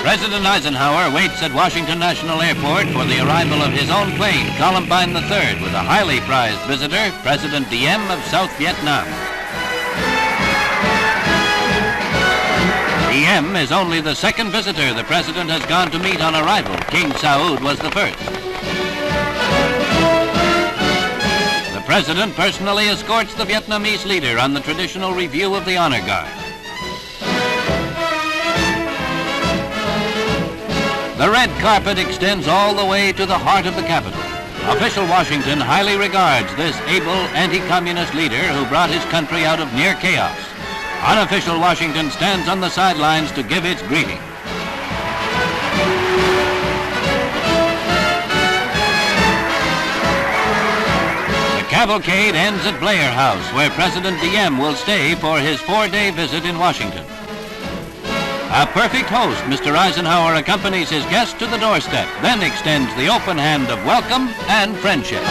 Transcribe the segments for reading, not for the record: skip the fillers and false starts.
President Eisenhower waits at Washington National Airport for the arrival of his own plane, Columbine III, with a highly prized visitor, President Diem of South Vietnam. Diem is only the second visitor the president has gone to meet on arrival. King Saud was the first. The president personally escorts the Vietnamese leader on the traditional review of the honor guard. The red carpet extends all the way to the heart of the capital. Official Washington highly regards this able anti-communist leader who brought his country out of near chaos. Unofficial Washington stands on the sidelines to give its greeting. The cavalcade ends at Blair House, where President Diem will stay for his 4-day visit in Washington. A perfect host, Mr. Eisenhower accompanies his guest to the doorstep, then extends the open hand of welcome and friendship.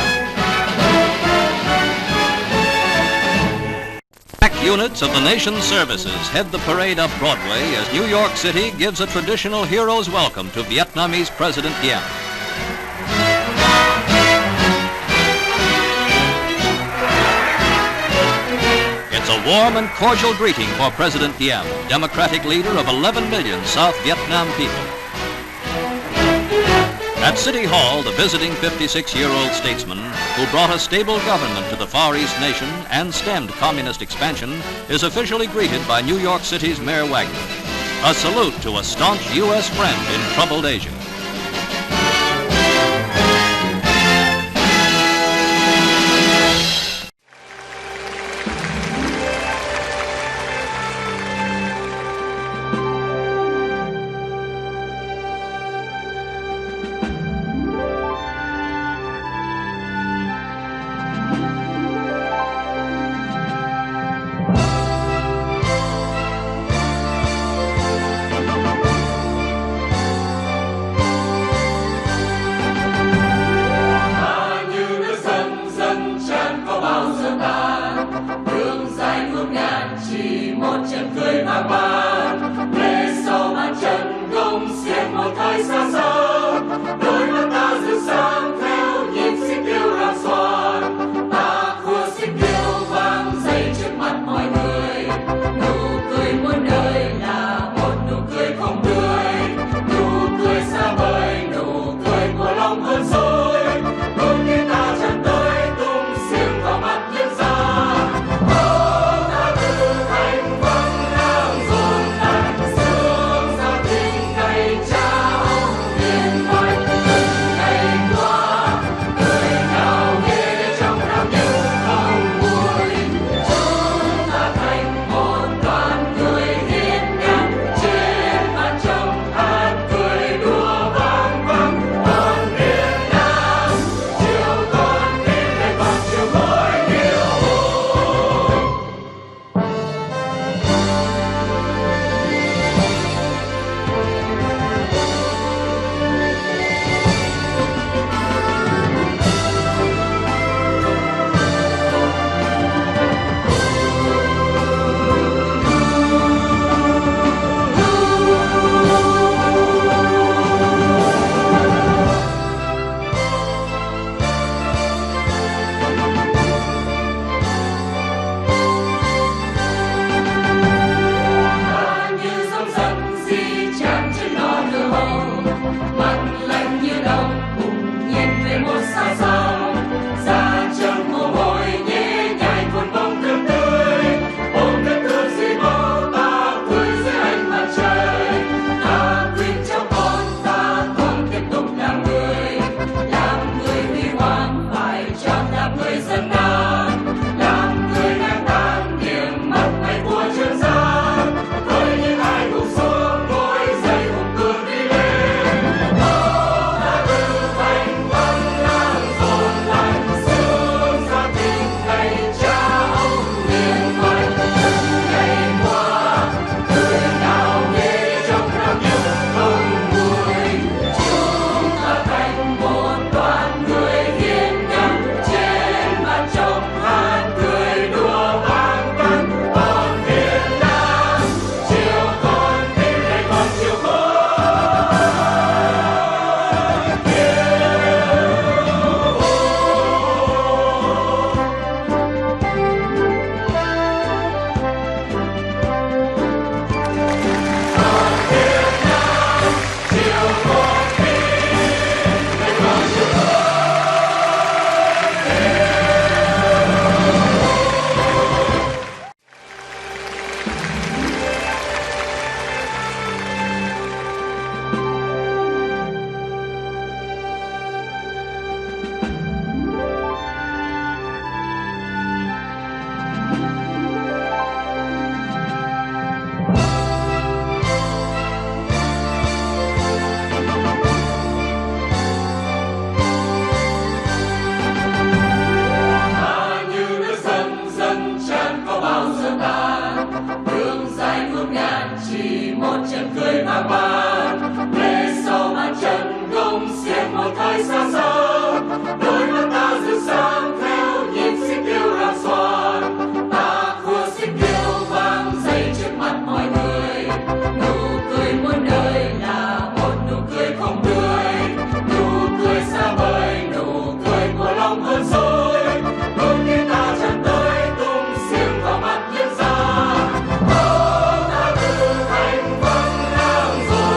Units of the nation's services head the parade up Broadway as New York City gives a traditional hero's welcome to Vietnamese President Diem. It's a warm and cordial greeting for President Diem, Democratic leader of 11 million South Vietnam people. At City Hall, the visiting 56-year-old statesman who brought a stable government to the Far East nation and stemmed communist expansion is officially greeted by New York City's Mayor Wagner. A salute to a staunch U.S. friend in troubled Asia. chỉ một trận cười vang vang, lễ sau màn trận gông xiềng một thời xa xăm, đôi mắt ta rực sáng theo nhịp xích tiêu loạn xoan, ta khua xích tiêu vang dậy trước mặt mọi người, nụ cười muôn đời là một nụ cười không tươi, nụ cười xa vời, nụ cười của lòng hơn rồi, đôi khi ta chạm tới tung xiềng vào mặt nhân gian. Ta tự thành vâng lang rồi.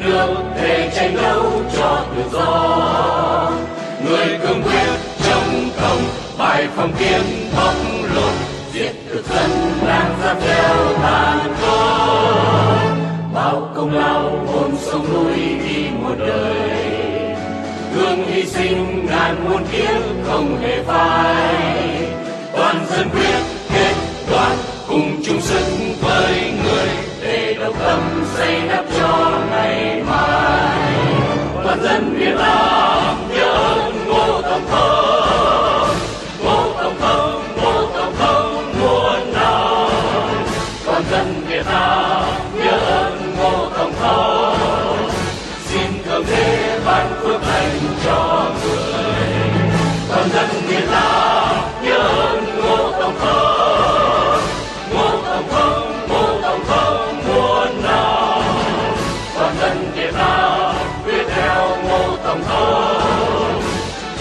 nước để tranh đấu cho tự do. Người cương quyết chống cộng, bài phong kiến bóc lột, diệt thực dân đang giam theo tàn khốc. Bao công lao hồn sông núi đi một đời, thương hy sinh ngàn muôn kiếp không hề phai. Toàn dân quyết kết đoàn cùng chung sức với người để độc tâm xây đắp cho ngày mai. Toàn dân Việt Nam nhớ ơn Ngô Tổng thống, Ngô Tổng thống, Ngô Tổng thống muôn năm. Toàn dân Việt Nam nhớ ơn Ngô Tổng thống, xin thượng đế ban phước lành cho người. Toàn dân Việt Nam nhớ ơn Ngô Tổng thống, Ngô Tổng thống, Ngô Tổng thống muôn năm. Toàn dân Việt Nam quyết theo Ngô Tổng thống,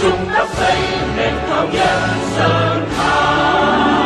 chung đắp xây nền thống nhất sơn thang.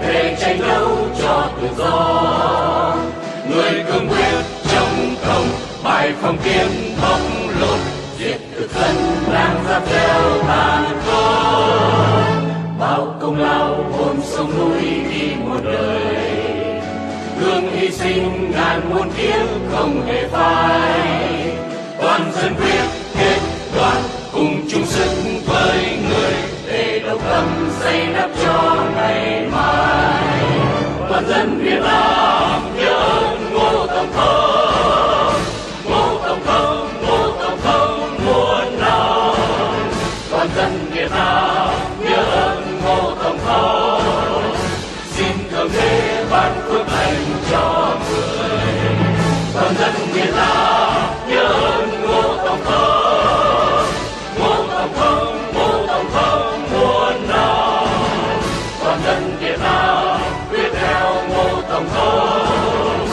Để tranh đấu cho tự do, người cương quyết chống cộng, bài phong kiến bóc lột, diệt thực dân đang giam theo tàn khốc. Bao công lao hồn sông núi đi một đời, thương hy sinh ngàn muôn kiếp không hề phai. Toàn dân quyết kết đoàn cùng chung sức với người để độc tâm xây đắp cho ngày mai. Toàn dân Việt Nam nhớ ơn Ngô Tổng thống, Ngô Tổng thống, Ngô Tổng thống muôn năm. Toàn dân Việt Nam nhớ ơn Ngô Tổng thống, xin thượng đế ban phước lành cho người. Toàn dân Việt Nam nhớ ơn Ngô Tổng thống, Ngô Tổng thống, Ngô Tổng thống muôn năm. Toàn dân Việt Nam quyết theo Ngô Tổng thống,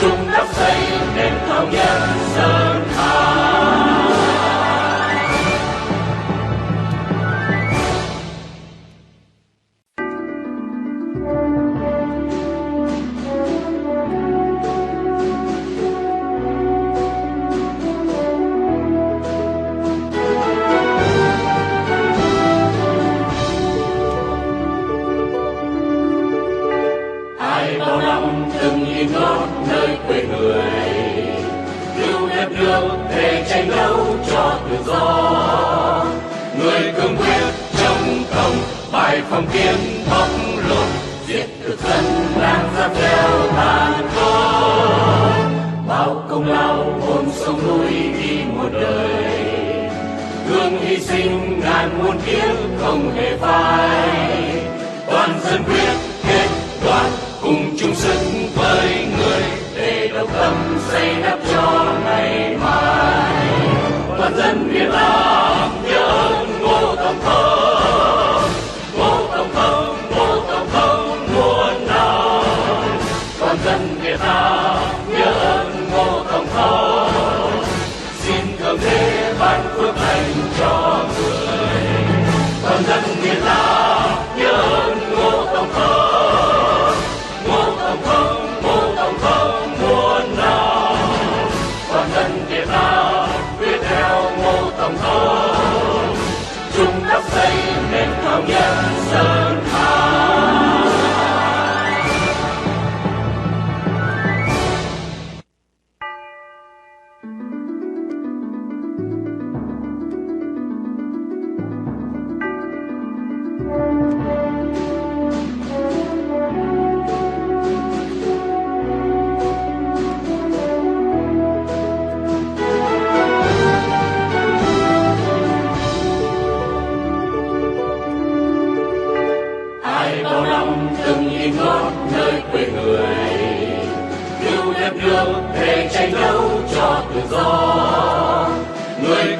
chung đắp xây nền thống nhất sơn thang. Quê người cứu đất nước để tranh đấu cho tự do. Người cương quyết chống cộng, bài phong kiến bóc lột, diệt thực dân đang giam theo tàn khốc. Bao công lao hồn sông núi đi một đời, thương hy sinh ngàn muôn kiếp không hề phai. Toàn dân quyết kết đoàn cùng chung sức với người để độc tâm xây đắp cho ngày mai. Toàn dân Việt Nam nhớ ơn Ngô Tổng thống, Ngô Tổng thống, Ngô Tổng thống muôn năm. Toàn dân Việt Nam nhớ ơn Ngô Tổng thống, xin thượng đế ban phước lành cho người. Toàn dân Việt Nam nhớ ơn Ngô Tổng thống, Ngô Tổng thống, Ngô Tổng thống muôn năm. Toàn dân Việt Nam quyết theo Ngô Tổng thống, chung đắp xây nền thống nhất sơn thang.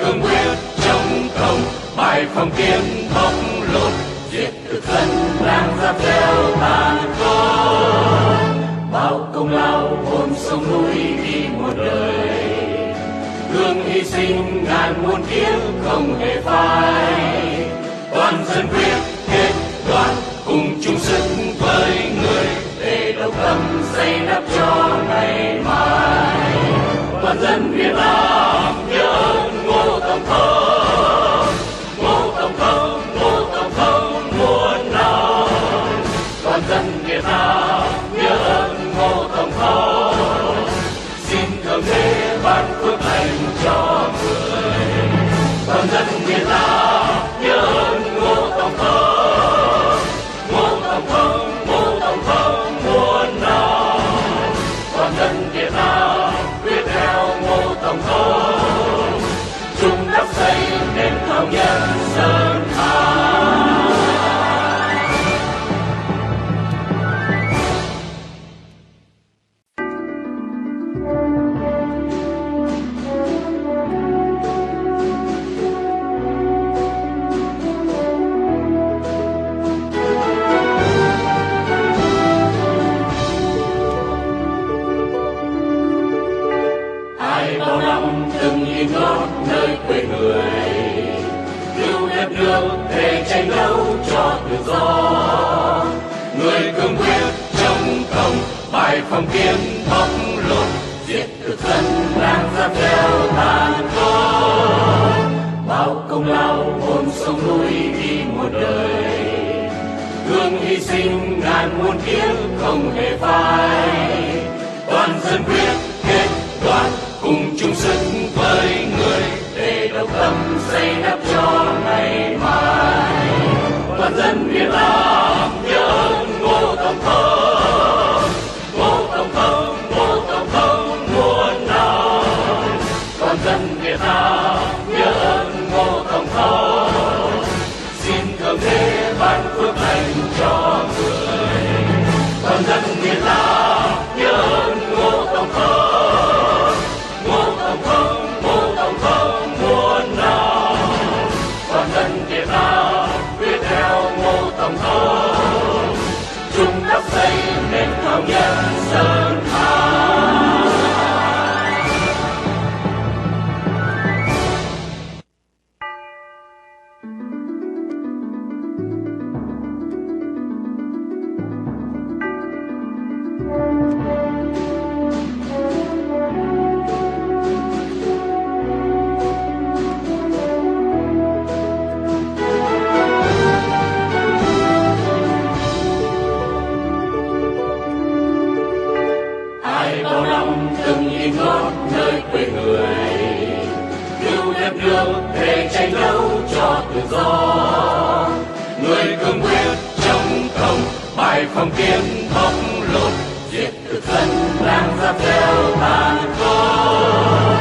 cương quyết chống cộng, bài phong kiến bóc lột, diệt thực dân đang giáp theo tàn khốc. Bao công lao hồn sông núi đi một đời, hương hy sinh ngàn muôn kiếp không hề phai. Toàn dân quyết kết đoàn cùng chung sức với người, để độc tâm xây đắp cho ngày mai. Toàn dân Việt Nam nhớ ơn Ngô Tổng Thống, Ngô Tổng Thống, Ngô Tổng Thống muôn năm. Toàn dân Việt Nam nhớ ơn Ngô Tổng Thống, xin thượng đế ban phước lành cho người. Toàn dân Việt Nam nhớ ơn Ngô Tổng Thống, Ngô Tổng Thống, Ngô Tổng Thống muôn năm. Toàn dân Việt Nam quyết theo Ngô Tổng Thống, chung đắp xây nền thống nhất sơn thang. Ai bao năm từng yên gót nơi quê người, cứu đất nước để tranh đấu cho tự do. Người cương quyết chống cộng, bài phong kiến bóc lột, diệt thực dân đang giáp theo tàn khốc. Bao công lao hồn sông núi đi một đời, hương hy sinh ngàn muôn kiếp không hề phai. Toàn dân quyết kết đoàn cùng chung sức với người, để độc tâm xây đắp cho ngày mai. Toàn dân Việt Nam nhớ ơn Ngô Tổng Thống, Ngô Tổng Thống, Ngô Tổng Thống muôn năm. Toàn dân Việt Nam nhớ ơn Ngô Tổng Thống, xin thượng đế ban phước lành cho người. Toàn dân Việt Nam nhớ ơn Ngô Tổng Thống, Ngô Tổng Thống, Ngô Tổng Thống muôn năm. Toàn dân Việt Nam quyết theo Ngô Tổng Thống, chung đắp xây nền thống nhất sơn thang. Ai bao năm từng yên gót nơi quê người, cứu đất nước để tranh đấu cho tự do. Người cương quyết chống cộng, bài phong kiến bóc lột, diệt thực dân đang giáp theo tàn khốc.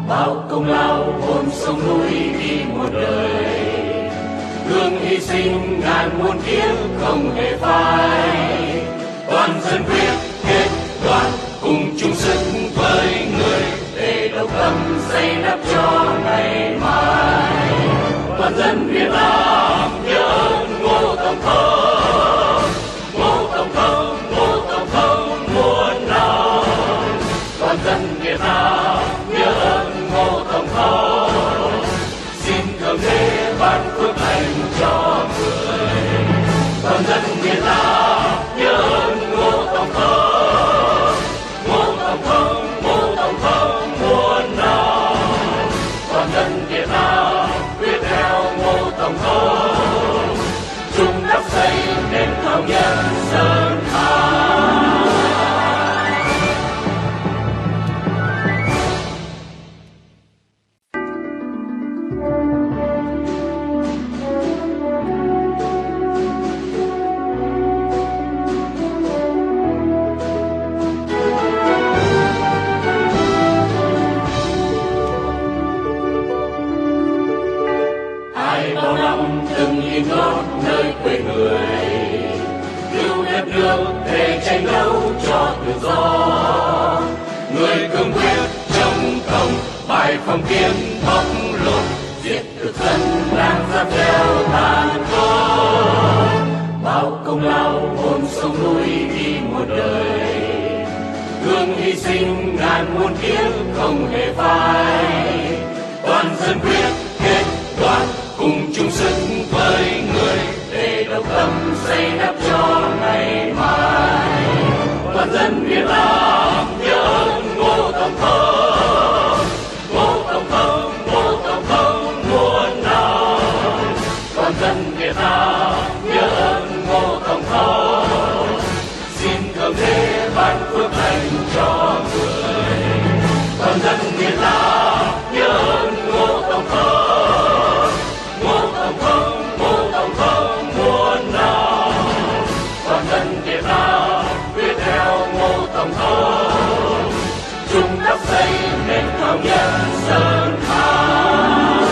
Bao công lao hồn sông núi đi một đời, hương hy sinh ngàn muôn kiếp không hề phai. Toàn dân quyết kết đoàn cùng chung sức với người, để độc tâm xây đắp cho ngày mai. Toàn dân Việt Nam nhớ ơn Ngô Tổng Thống, Ngô Tổng Thống, Ngô Tổng Thống muôn năm. Toàn dân Việt Nam nhớ ơn Ngô Tổng Thống, xin thượng đế ban phước lành cho người. Toàn dân Việt Nam nhớ ơn Ngô Tổng Thống, Ngô Tổng Thống, Ngô Tổng Thống muôn năm. Toàn dân Việt Nam quyết theo Ngô Tổng Thống, chung đắp xây nền thống nhất sơn thang. Ai bao năm từng yên gót nơi quê người, cứu đất nước để tranh đấu cho tự do. Người cương quyết chống cộng, bài phong kiến bóc lột, giết thực dân đang giáp theo tàn khốc. Bao công lao hồn sông núi vì một đời, thương hy sinh ngàn muôn kiếp không hề phai. Toàn dân quyết kết đoàn cùng chung sức với người, để độc tâm xây đắp cho ngày mai. Toàn dân Việt Nam nhớ ơn Ngô Tổng thống, Ngô Tổng thống, Ngô Tổng thống muôn năm. Toàn dân Việt Nam nhớ ơn Ngô Tổng thống, xin thượng đế ban phước lành cho người. Toàn dân Việt Nam nhớ ơn Ngô Tổng thống, Ngô Tổng thống, Ngô Tổng thống muôn năm. Toàn dân Việt Nam quyết theo Ngô Tổng thống, chung đắp xây nền thống nhất sơn thang.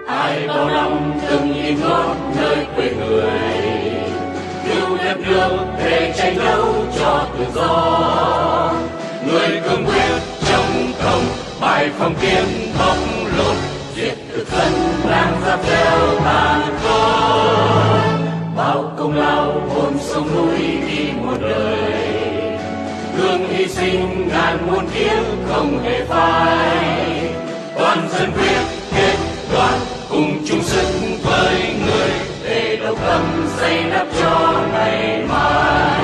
Ai bao năm từng nhìn ngót nơi quê người, cứu đất nước để tranh đấu cho tự do. Người cương quyết chống cộng, bài phong kiến bóc lột, diệt thực dân đang giáp theo tàn khốc. Bao công lao hồn sông núi vì một đời, thương hy sinh ngàn muôn kiếp không hề phai. Toàn dân quyết kết đoàn cùng chung sức với người, để độc tâm xây đắp cho ngày mai.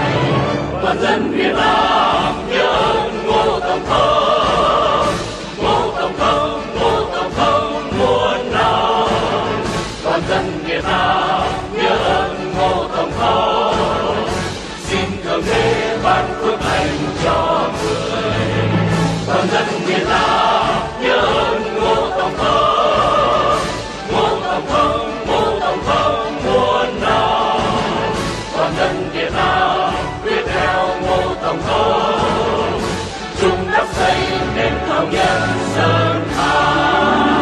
Toàn dân Việt Nam nhớ ơn Ngô Tổng thống, Ngô Tổng thống, Ngô Tổng thống muôn năm. Toàn dân Việt Nam nhớ ơn Ngô Tổng thống, xin thượng đế ban phước lành cho người. Toàn dân Việt Nam nhớ ơn Ngô Tổng thống, Ngô Tổng thống, Ngô Tổng thống muôn năm. Toàn dân Việt Nam quyết theo Ngô Tổng thống, chung đắp xây nền thống nhất sơn thang.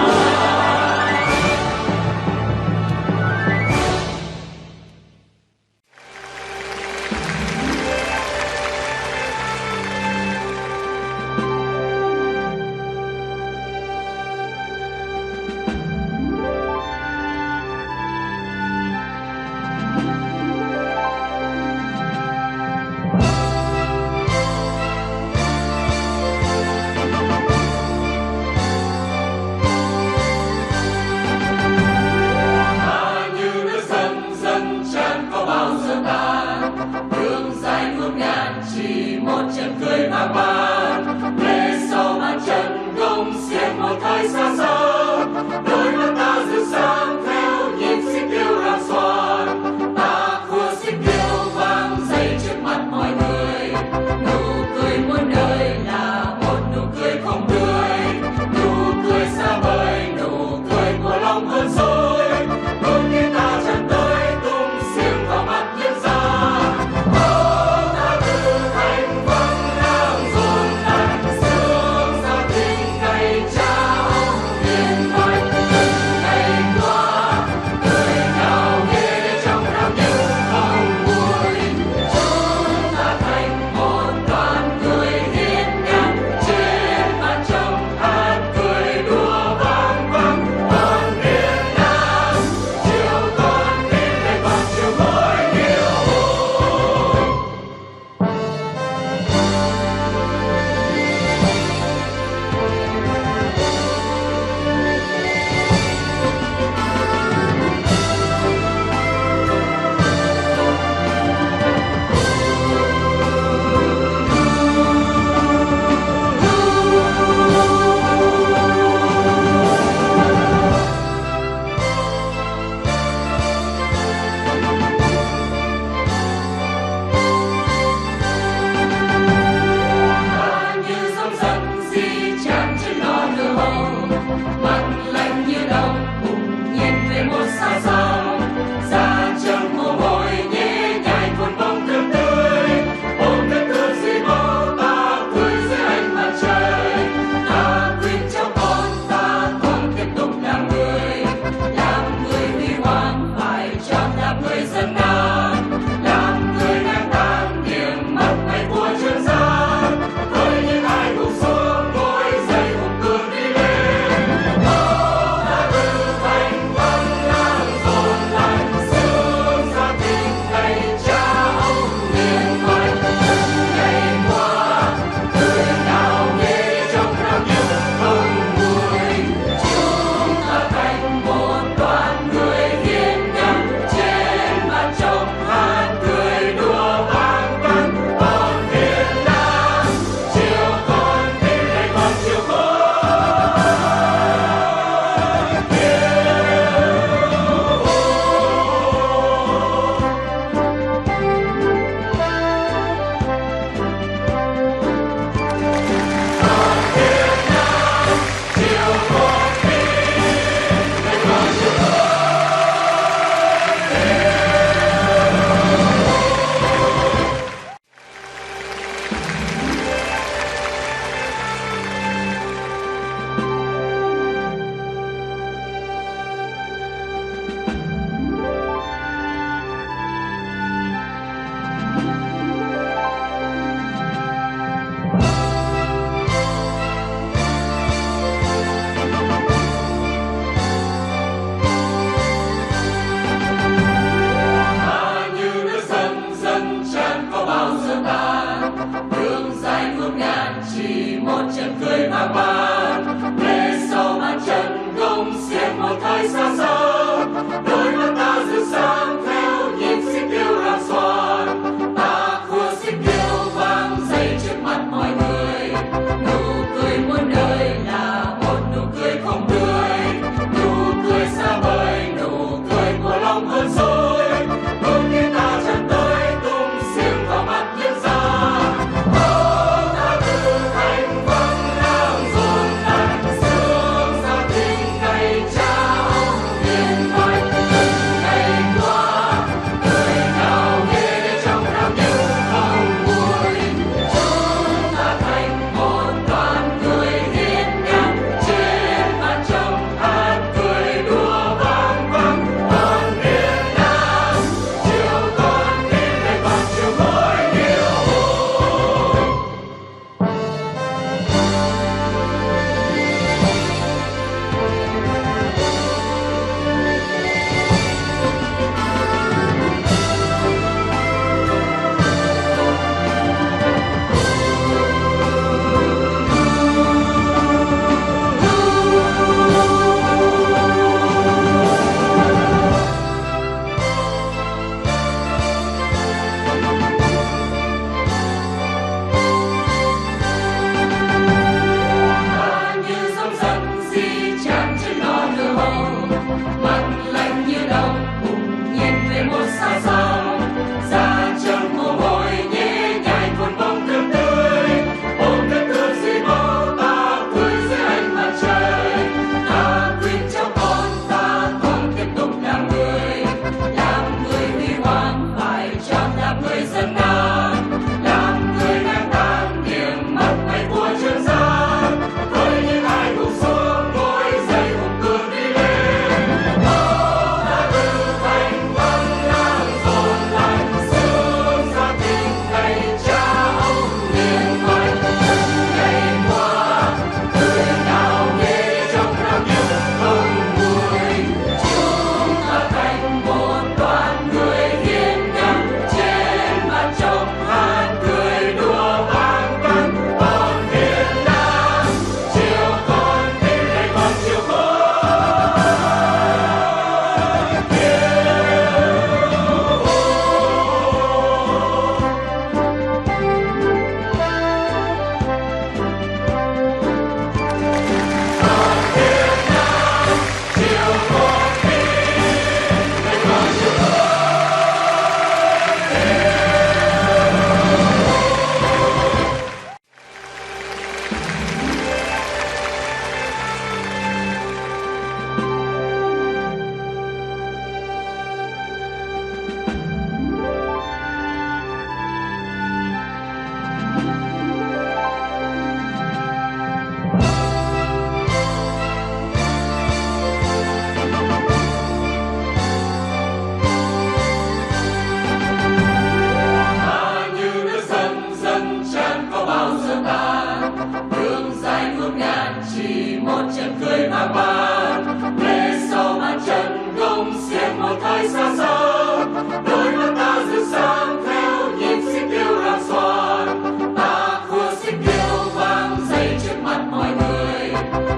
công xiên một thời xa xăm, đôi mắt ta rực sáng theo nhịp xích tiêu loạn xoan. Ta khua xích tiêu vang dậy trước mặt mọi người,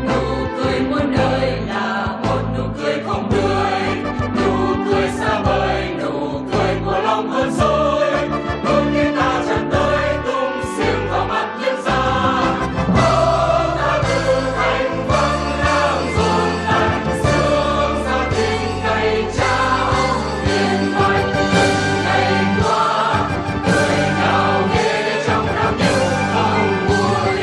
nụ cười muôn đời là một nụ cười không tươi, nụ cười xa vời, nụ cười của lòng hơn rồi. Đôi khi ta chạm tới tung xiên vào mặt nhân gian. Ta tự thành vâng đang dồn lại sương ra tình ngày trao hiền mạnh từng ngày qua. Người nào nghe để trong nam những không vui,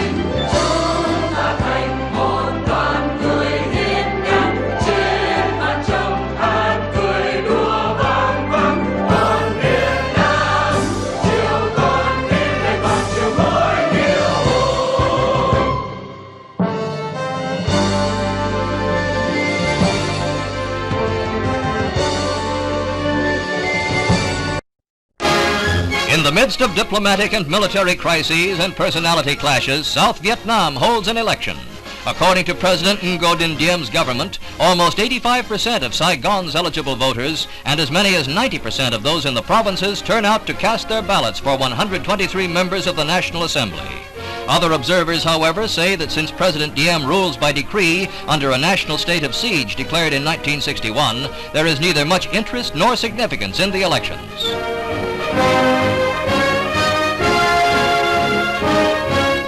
chúng ta thành một đoàn người hiên ngang trên mặt trong hát cười đùa vang vang. Còn Việt Nam chiều con tim để còn chiều môi điều hùng. In the midst of diplomatic and military crises and personality clashes, South Vietnam holds an election. According to President Ngô Đình Diem's government, almost 85% of Saigon's eligible voters and as many as 90% of those in the provinces turn out to cast their ballots for 123 members of the National Assembly. Other observers, however, say that since President Diem rules by decree under a national state of siege declared in 1961, there is neither much interest nor significance in the elections.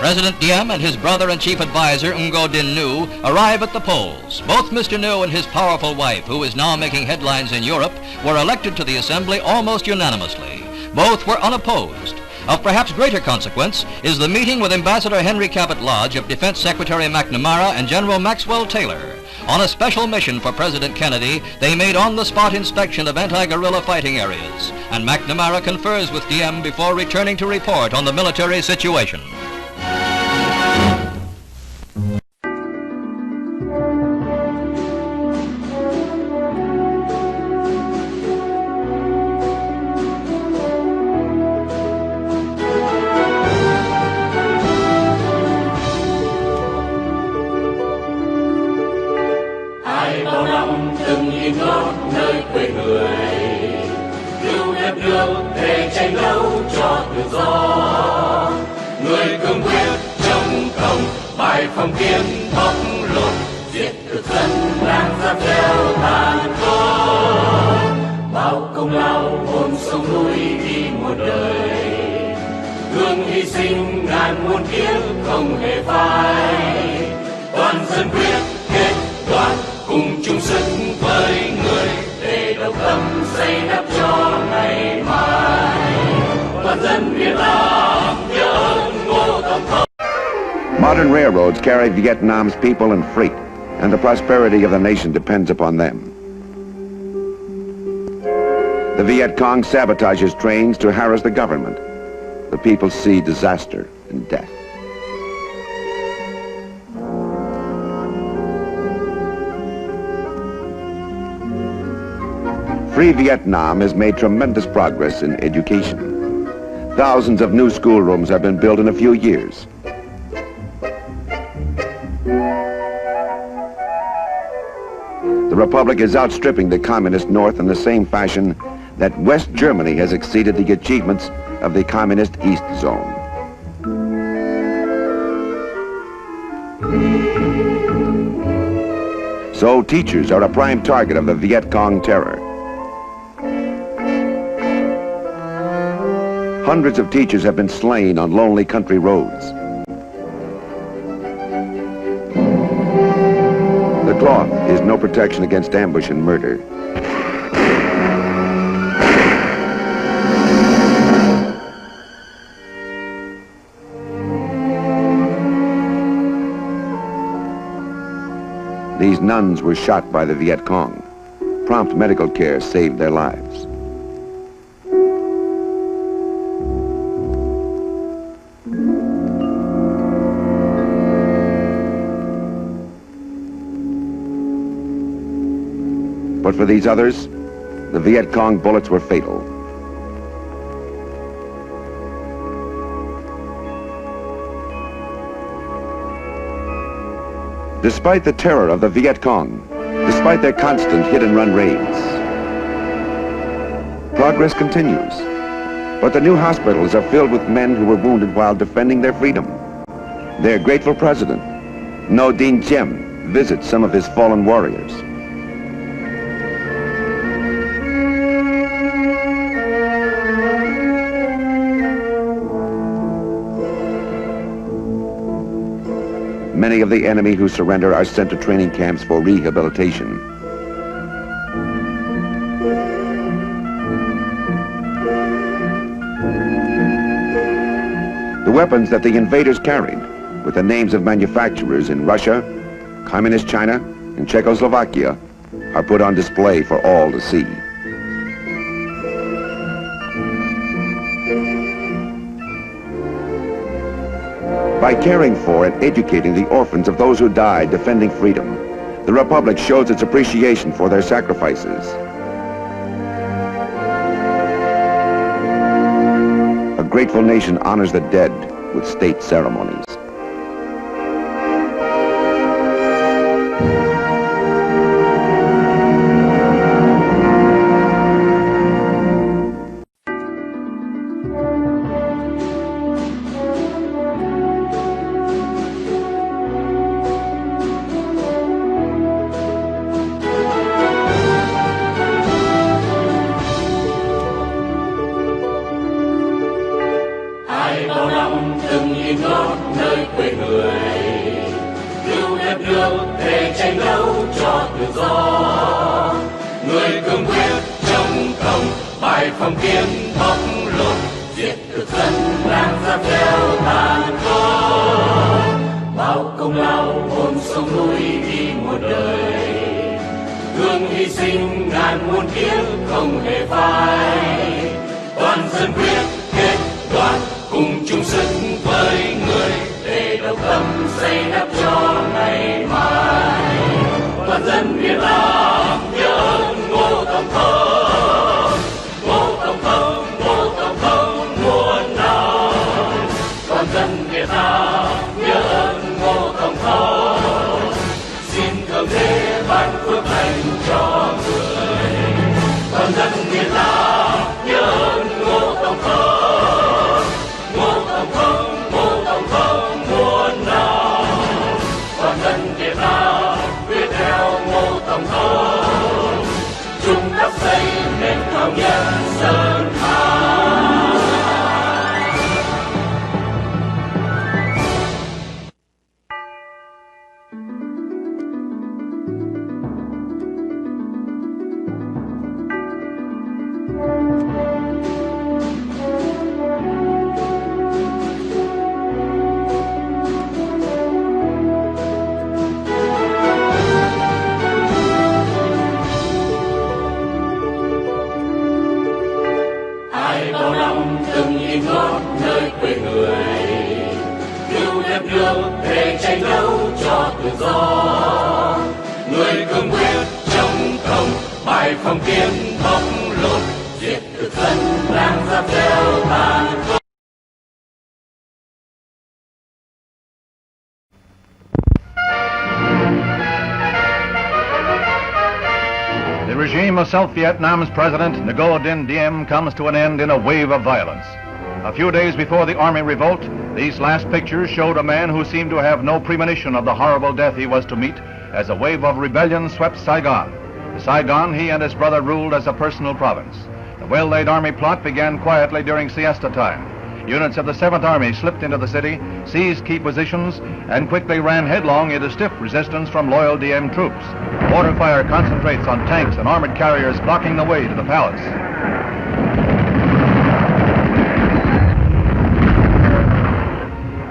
President Diem and his brother and chief advisor Ngô Đình Diệm arrive at the polls. Both Mr. Diệm and his powerful wife, who is now making headlines in Europe, were elected to the Assembly almost unanimously. Both were unopposed. Of perhaps greater consequence is the meeting with Ambassador Henry Cabot Lodge of Defense Secretary McNamara and General Maxwell Taylor. On a special mission for President Kennedy, they made on-the-spot inspection of anti-guerrilla fighting areas, and McNamara confers with Diem before returning to report on the military situation. Ai bao năm từng in gót nơi quê người, cứu đất nước để tranh đấu cho tự do. Người cương quyết chống công, bài phong kiến bóc lột, giết thực dân đang dắt theo tàn khốc. Bao công lao hồn sông núi đi một đời, gương hy sinh ngàn muôn kiếp không hề phai. Toàn dân quyết kết đoàn cùng chung sức với người để độc lập xây đắp cho ngày mai. Toàn dân Việt Nam nhớ ơn Ngô Tổng Thống. Modern railroads carry Vietnam's people and freight, and the prosperity of the nation depends upon them. The Viet Cong sabotages trains to harass the government. The people see disaster and death. Free Vietnam has made tremendous progress in education. Thousands of new schoolrooms have been built in a few years. The Republic is outstripping the Communist North in the same fashion that West Germany has exceeded the achievements of the Communist East Zone. So teachers are a prime target of the Viet Cong terror. Hundreds of teachers have been slain on lonely country roads. The cloth is no protection against ambush and murder. These nuns were shot by the Viet Cong. Prompt medical care saved their lives. But for these others, the Viet Cong bullets were fatal. Despite the terror of the Viet Cong, despite their constant hit-and-run raids. Progress continues, but the new hospitals are filled with men who were wounded while defending their freedom. Their grateful president, Ngô Đình Diệm, visits some of his fallen warriors. Many of the enemy who surrender are sent to training camps for rehabilitation. The weapons that the invaders carried, with the names of manufacturers in Russia, Communist China, and Czechoslovakia, are put on display for all to see. By caring for and educating the orphans of those who died defending freedom, the Republic shows its appreciation for their sacrifices. A grateful nation honors the dead with state ceremonies. The regime of South Vietnam's President Ngô Đình Diệm comes to an end in a wave of violence. A few days before the army revolt, these last pictures showed a man who seemed to have no premonition of the horrible death he was to meet as a wave of rebellion swept Saigon. The Saigon he and his brother ruled as a personal province. The well-laid army plot began quietly during siesta time. Units of the 7th Army slipped into the city, seized key positions, and quickly ran headlong into stiff resistance from loyal Diem troops. Mortar fire concentrates on tanks and armored carriers blocking the way to the palace.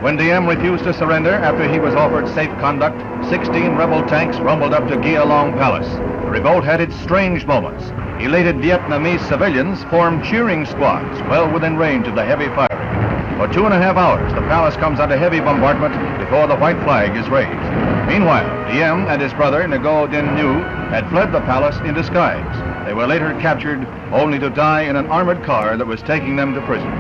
When Diem refused to surrender after he was offered safe conduct, 16 rebel tanks rumbled up to Gia Long Palace. The revolt had its strange moments. Elated Vietnamese civilians formed cheering squads well within range of the heavy firing. For 2.5 hours, the palace comes under heavy bombardment before the white flag is raised. Meanwhile, Diem and his brother Ngô Đình Diệm had fled the palace in disguise. They were later captured, only to die in an armored car that was taking them to prison.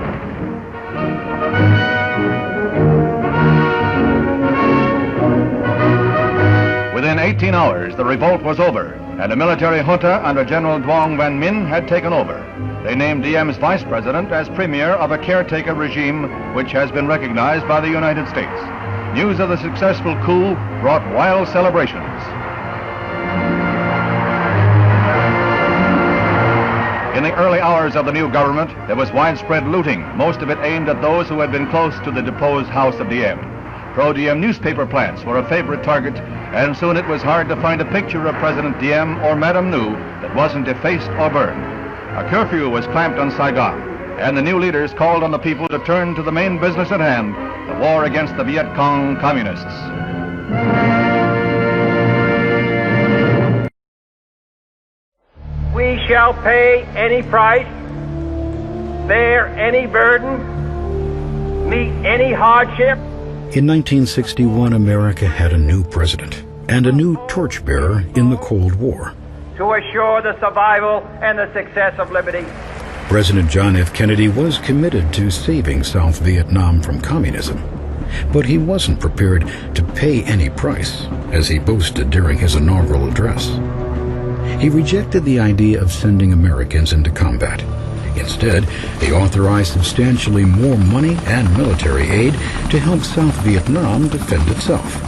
Within 18 hours, the revolt was over, and a military junta under General Duong Van Minh had taken over. They named Diem's vice president as premier of a caretaker regime which has been recognized by the United States. News of the successful coup brought wild celebrations. In the early hours of the new government, there was widespread looting, most of it aimed at those who had been close to the deposed house of Diem. Pro-Diem newspaper plants were a favorite target, and soon it was hard to find a picture of President Diem or Madame Nhu that wasn't defaced or burned. A curfew was clamped on Saigon, and the new leaders called on the people to turn to the main business at hand, the war against the Viet Cong communists. We shall pay any price, bear any burden, meet any hardship. In 1961, America had a new president and a new torchbearer in the Cold War. To assure the survival and the success of liberty. President John F. Kennedy was committed to saving South Vietnam from communism, but he wasn't prepared to pay any price, as he boasted during his inaugural address. He rejected the idea of sending Americans into combat. Instead, he authorized substantially more money and military aid to help South Vietnam defend itself.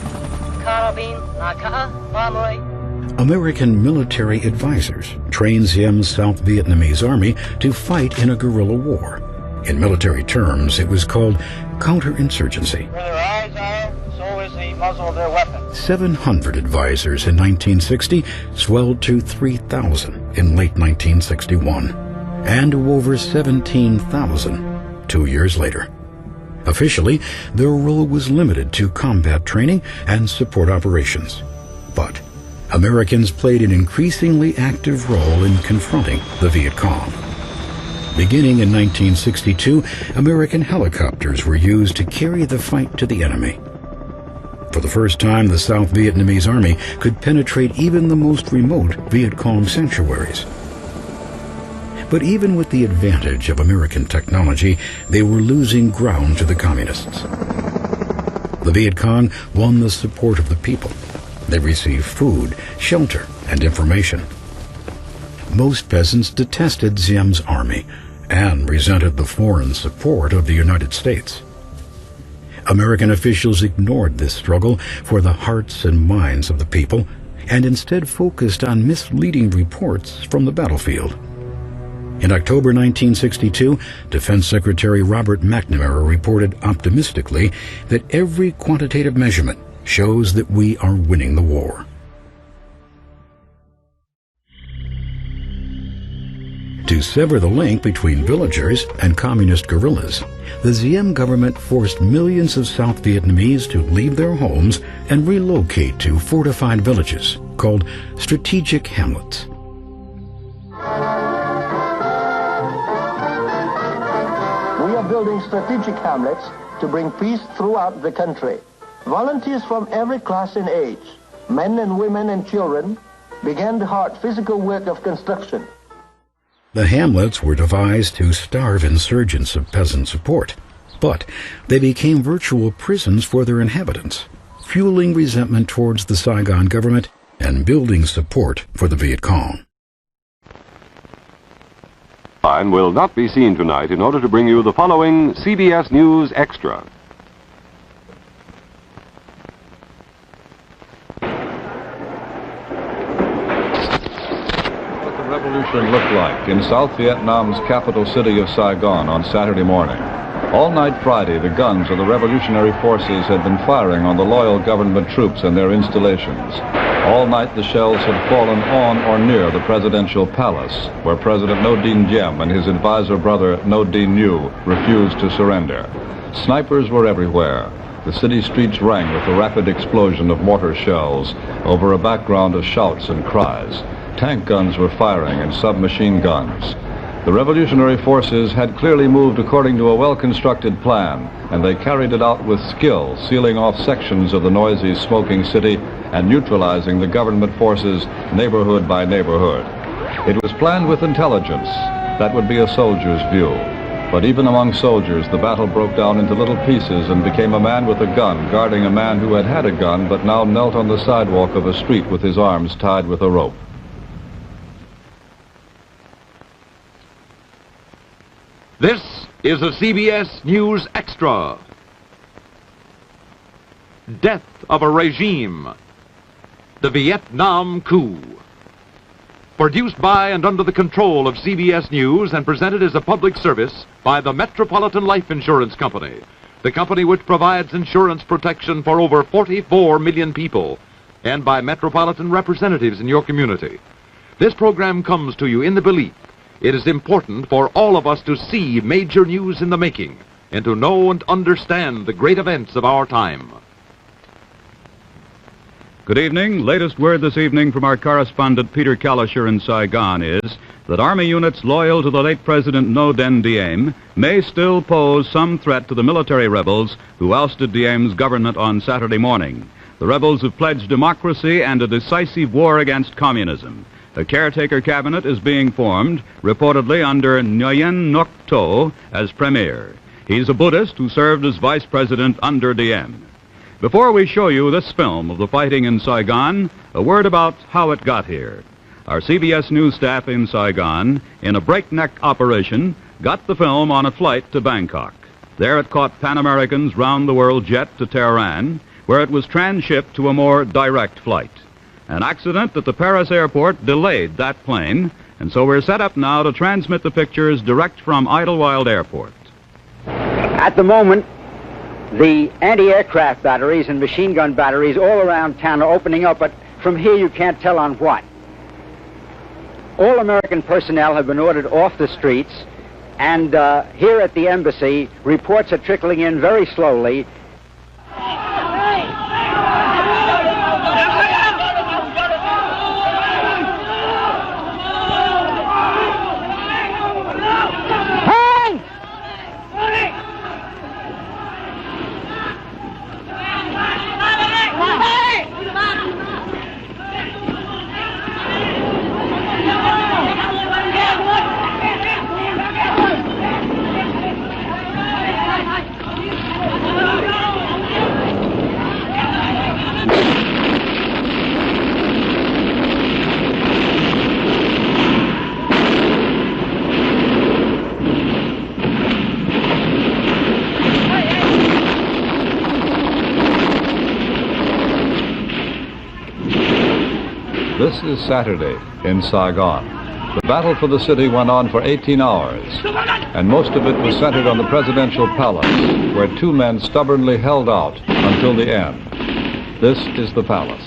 American military advisors trained Diem's South Vietnamese army to fight in a guerrilla war. In military terms, it was called counterinsurgency. Where their eyes are, so is the muzzle of their weapon. 700 advisors in 1960 swelled to 3,000 in late 1961, and to over 17,000 2 years later. Officially, their role was limited to combat training and support operations. But Americans played an increasingly active role in confronting the Viet Cong. Beginning in 1962, American helicopters were used to carry the fight to the enemy. For the first time, the South Vietnamese army could penetrate even the most remote Viet Cong sanctuaries. But even with the advantage of American technology, they were losing ground to the communists. The Viet Cong won the support of the people. They received food, shelter, and information. Most peasants detested Diem's army and resented the foreign support of the United States. American officials ignored this struggle for the hearts and minds of the people and instead focused on misleading reports from the battlefield. In October 1962, Defense Secretary Robert McNamara reported optimistically that every quantitative measurement shows that we are winning the war. To sever the link between villagers and communist guerrillas, the Diem government forced millions of South Vietnamese to leave their homes and relocate to fortified villages called strategic hamlets. We are building strategic hamlets to bring peace throughout the country. Volunteers from every class and age, men and women and children, began the hard physical work of construction. The hamlets were devised to starve insurgents of peasant support, but they became virtual prisons for their inhabitants, fueling resentment towards the Saigon government and building support for the Viet Cong. Line will not be seen tonight in order to bring you the following CBS News Extra. Revolution looked like in South Vietnam's capital city of Saigon on Saturday morning. All night Friday, the guns of the revolutionary forces had been firing on the loyal government troops and their installations. All night the shells had fallen on or near the presidential palace, where President Ngô Đình Diệm and his advisor brother Ngô Đình Nhu refused to surrender. Snipers were everywhere. The city streets rang with the rapid explosion of mortar shells over a background of shouts and cries. Tank guns were firing and submachine guns. The revolutionary forces had clearly moved according to a well-constructed plan, and they carried it out with skill, sealing off sections of the noisy, smoking city and neutralizing the government forces neighborhood by neighborhood. It was planned with intelligence. That would be a soldier's view. But even among soldiers, the battle broke down into little pieces and became a man with a gun guarding a man who had had a gun but now knelt on the sidewalk of a street with his arms tied with a rope. This is a CBS News Extra. Death of a regime. The Vietnam coup. Produced by and under the control of CBS News and presented as a public service by the Metropolitan Life Insurance Company, the company which provides insurance protection for over 44 million people, and by metropolitan representatives in your community. This program comes to you in the belief it is important for all of us to see major news in the making and to know and understand the great events of our time. Good evening. Latest word this evening from our correspondent Peter Kalisher in Saigon is that Army units loyal to the late President Ngô Đình Diệm may still pose some threat to the military rebels who ousted Diem's government on Saturday morning. The rebels have pledged democracy and a decisive war against communism. A caretaker cabinet is being formed, reportedly under Nguyen Ngoc Tho as premier. He's a Buddhist who served as vice president under Diem. Before we show you this film of the fighting in Saigon, a word about how it got here. Our CBS News staff in Saigon, in a breakneck operation, got the film on a flight to Bangkok. There it caught Pan American's round-the-world jet to Tehran, where it was transshipped to a more direct flight. An accident at the Paris airport delayed that plane, and so we're set up now to transmit the pictures direct from Idlewild Airport. At the moment, the anti-aircraft batteries and machine gun batteries all around town are opening up, but from here you can't tell on what. All American personnel have been ordered off the streets, and here at the embassy, reports are trickling in very slowly. This is Saturday in Saigon. The battle for the city went on for 18 hours, and most of it was centered on the presidential palace, where two men stubbornly held out until the end. This is the palace.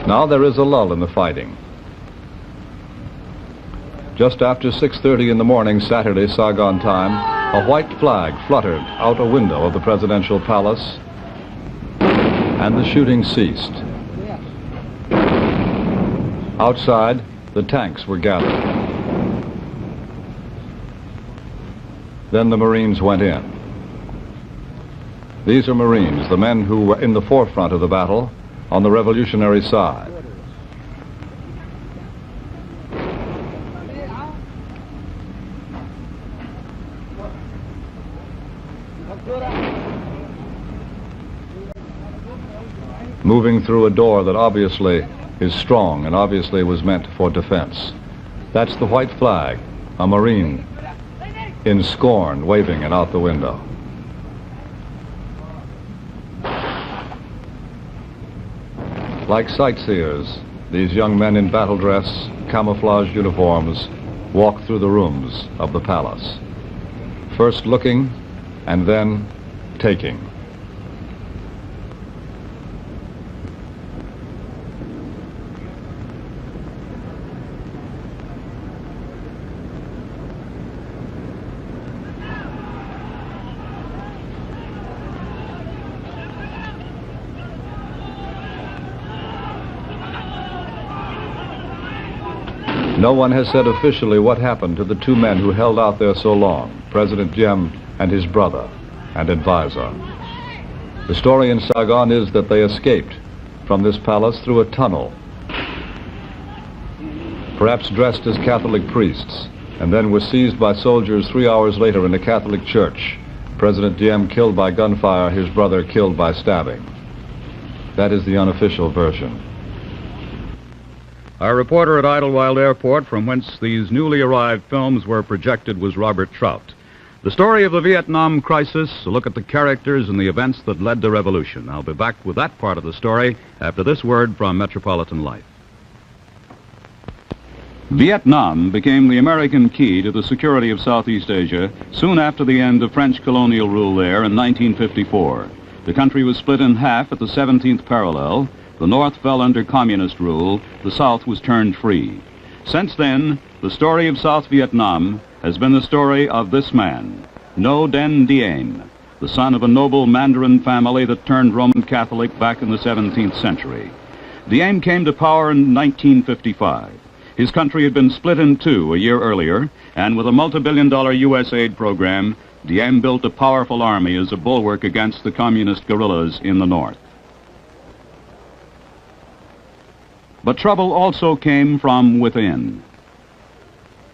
Now there is a lull in the fighting. Just after 6:30 in the morning, Saturday, Saigon time, a white flag fluttered out a window of the presidential palace, and the shooting ceased. Outside, the tanks were gathered. Then the Marines went in. These are Marines, the men who were in the forefront of the battle on the revolutionary side. Moving through a door that obviously is strong and obviously was meant for defense. That's the white flag, a Marine in scorn waving it out the window. Like sightseers, these young men in battle dress, camouflage uniforms, walk through the rooms of the palace. First looking and then taking. No one has said officially what happened to the two men who held out there so long, President Diem and his brother and advisor. The story in Saigon is that they escaped from this palace through a tunnel perhaps dressed as Catholic priests, and then was seized by soldiers 3 hours later in a Catholic church. President Diem killed by gunfire, his brother killed by stabbing. That is the unofficial version. Our reporter at Idlewild Airport, from whence these newly arrived films were projected, was Robert Trout. The story of the Vietnam crisis, a look at the characters and the events that led to revolution. I'll be back with that part of the story after this word from Metropolitan Life. Vietnam became the American key to the security of Southeast Asia soon after the end of French colonial rule there in 1954. The country was split in half at the 17th parallel. The North fell under communist rule. The South was turned free. Since then, the story of South Vietnam has been the story of this man, Ngô Đình Diệm, the son of a noble Mandarin family that turned Roman Catholic back in the 17th century. Diệm came to power in 1955. His country had been split in two a year earlier, and with a multi-billion-dollar U.S. aid program, Diệm built a powerful army as a bulwark against the communist guerrillas in the north. But trouble also came from within.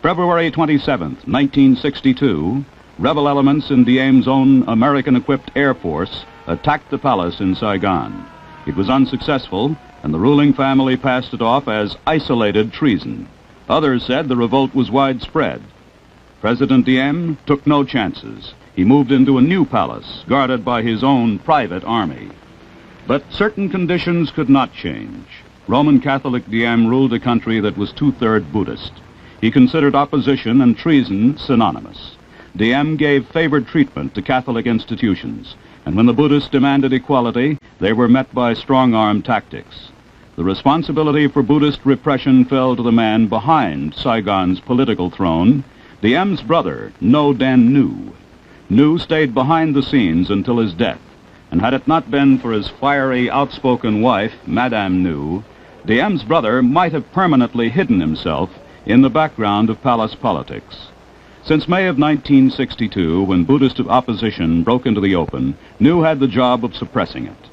February 27th, 1962, rebel elements in Diem's own American-equipped Air Force attacked the palace in Saigon. It was unsuccessful, and the ruling family passed it off as isolated treason. Others said the revolt was widespread. President Diem took no chances. He moved into a new palace, guarded by his own private army. But certain conditions could not change. Roman Catholic Diem ruled a country that was two-thirds Buddhist. He considered opposition and treason synonymous. Diem gave favored treatment to Catholic institutions, and when the Buddhists demanded equality, they were met by strong-arm tactics. The responsibility for Buddhist repression fell to the man behind Saigon's political throne, Diem's brother, Ngô Đình Diệm. Nhu stayed behind the scenes until his death, and had it not been for his fiery, outspoken wife, Madame Nhu, Diem's brother might have permanently hidden himself in the background of palace politics. Since May of 1962, when Buddhist opposition broke into the open, Nhu had the job of suppressing it.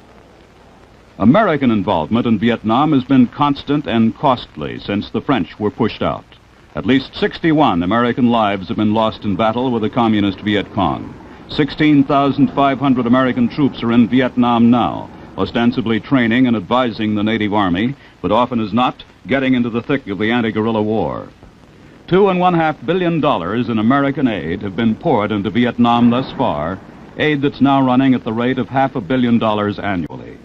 American involvement in Vietnam has been constant and costly since the French were pushed out. At least 61 American lives have been lost in battle with the communist Viet Cong. 16,500 American troops are in Vietnam now, ostensibly training and advising the native army, but often as not, getting into the thick of the anti-guerrilla war. $2.5 billion in American aid have been poured into Vietnam thus far, aid that's now running at the rate of $500 million annually.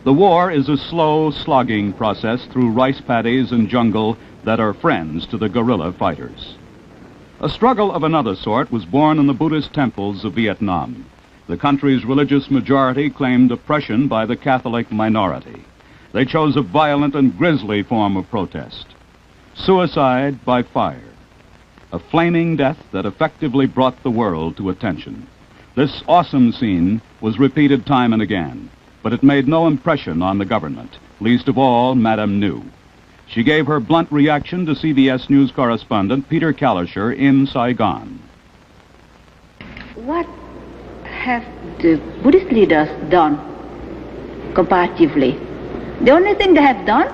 The war is a slow, slogging process through rice paddies and jungle that are friends to the guerrilla fighters. A struggle of another sort was born in the Buddhist temples of Vietnam. The country's religious majority claimed oppression by the Catholic minority. They chose a violent and grisly form of protest. Suicide by fire. A flaming death that effectively brought the world to attention. This awesome scene was repeated time and again, but it made no impression on the government, least of all Madame Nhu. She gave her blunt reaction to CBS News correspondent Peter Kalischer in Saigon. What have the Buddhist leaders done comparatively? The only thing they have done,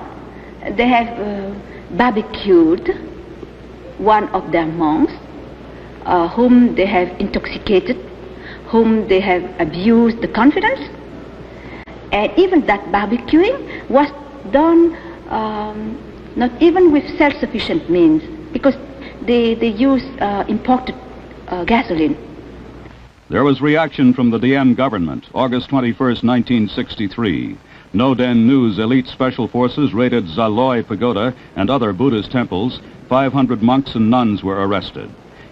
they have barbecued one of their monks, whom they have intoxicated, whom they have abused the confidence, and even that barbecuing was done not even with self-sufficient means, because they use imported gasoline. There was reaction from the Diem government, August 21st, 1963. Ngô Đình Diệm elite special forces raided Zaloi Pagoda and other Buddhist temples. 500 monks and nuns were arrested.